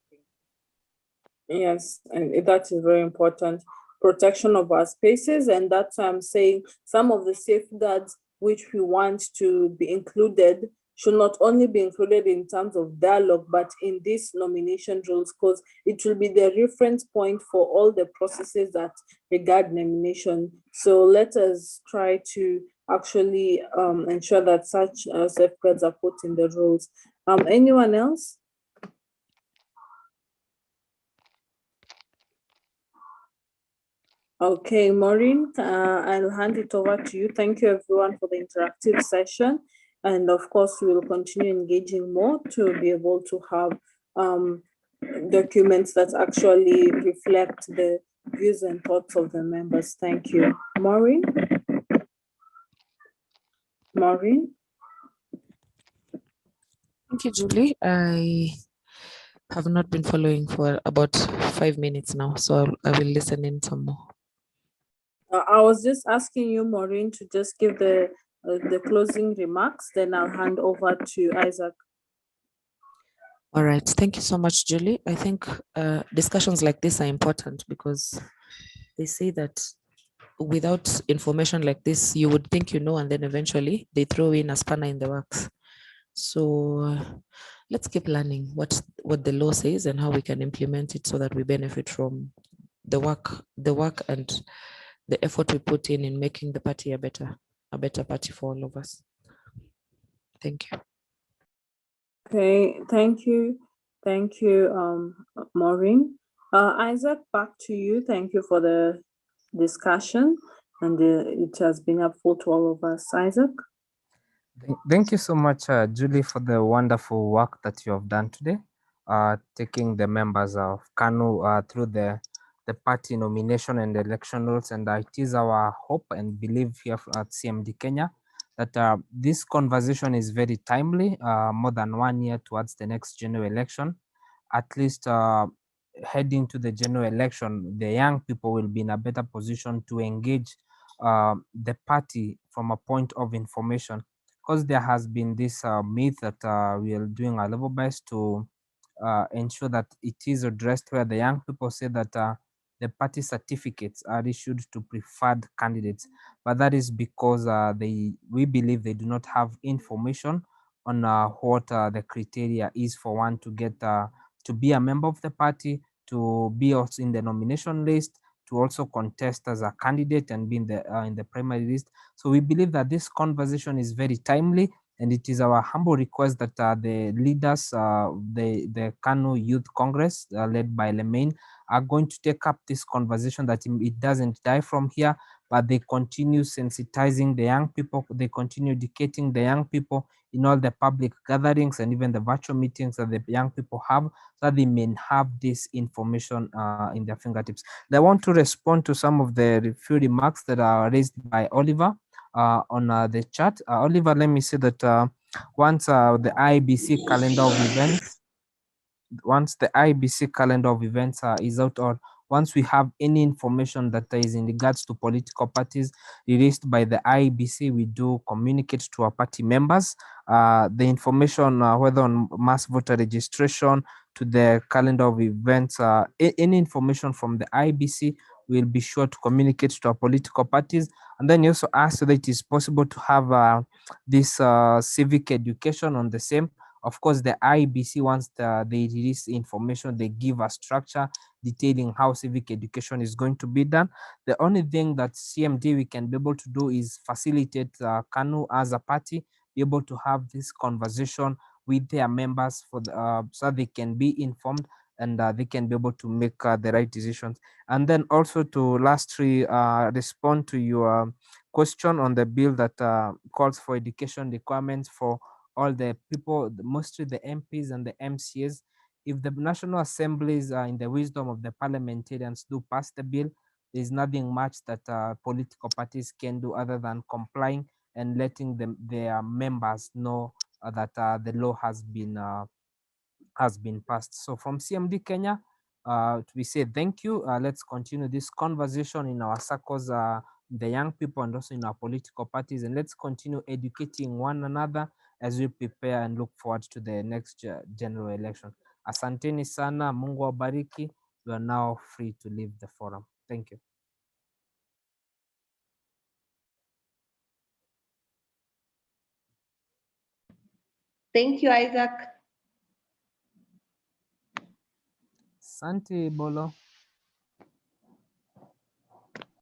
Yes, and that is very important. Protection of our spaces, and that's why I'm saying some of the safeguards which we want to be included should not only be included in terms of dialogue, but in these nomination rules, because it will be the reference point for all the processes that regard nomination. So let us try to actually ensure that such safeguards are put in the rules. Anyone else? Okay, Maureen, I'll hand it over to you. Thank you everyone for the interactive session. And of course, we will continue engaging more to be able to have documents that actually reflect the views and thoughts of the members. Thank you. Maureen? Maureen? Thank you, Julie. I have not been following for about 5 minutes now, so I will listen in some more. I was just asking you, Maureen, to just give the closing remarks, then I'll hand over to Isaac. All right, thank you so much, Julie. I think discussions like this are important because they say that without information like this, you would think you know, and then eventually they throw in a spanner in the works. So let's keep learning what the law says and how we can implement it so that we benefit from the work and the effort we put in making the party a better party for all of us. Thank you. Okay, thank you, Maureen. Isaac, back to you. Thank you for the discussion, and it has been helpful to all of us. Isaac. Thank you so much, Julie, for the wonderful work that you have done today, taking the members of Kanu through the party nomination and election rules. And it is our hope and belief here at CMD Kenya that this conversation is very timely, more than 1 year towards the next general election. At least heading to the general election, the young people will be in a better position to engage the party from a point of information. because there has been this myth that we are doing our level best to ensure that it is addressed, where the young people say that the party certificates are issued to preferred candidates, but that is because we believe they do not have information on what the criteria is for one to get to be a member of the party, to be also in the nomination list, to also contest as a candidate and be in the primary list. So we believe that this conversation is very timely, and it is our humble request that the leaders, the Kanu Youth Congress, led by Lemaine, are going to take up this conversation, that it doesn't die from here, but they continue sensitizing the young people, they continue educating the young people in all the public gatherings and even the virtual meetings that the young people have, so that they may have this information in their fingertips. I want to respond to some of the few remarks that are raised by Oliver on the chat. Oliver, let me say that once the IBC calendar of events, is out, or once we have any information that is in regards to political parties released by the IBC, we do communicate to our party members. The information, whether on mass voter registration, to the calendar of events, any information from the IBC, we'll be sure to communicate to our political parties. And then you also asked whether it is possible to have this civic education on the same. Of course, the IBC, once they release information, they give a structure detailing how civic education is going to be done. The only thing that CMD we can be able to do is facilitate Kanu as a party, be able to have this conversation with their members for so they can be informed, and they can be able to make the right decisions. And then also to lastly respond to your question on the bill that calls for education requirements for all the people, mostly the MPs and the MCAs. If the National Assemblies, in the wisdom of the parliamentarians, do pass the bill, there's nothing much that political parties can do other than complying and letting their members know that the law has been passed. So from CMD Kenya, we say thank you. Let's continue this conversation in our circles, the young people, and also in our political parties, and let's continue educating one another as we prepare and look forward to the next general election. Asanteni sana, Mungu wabariki. We are now free to leave the forum. Thank you. Thank you, Isaac. Asante Bolo.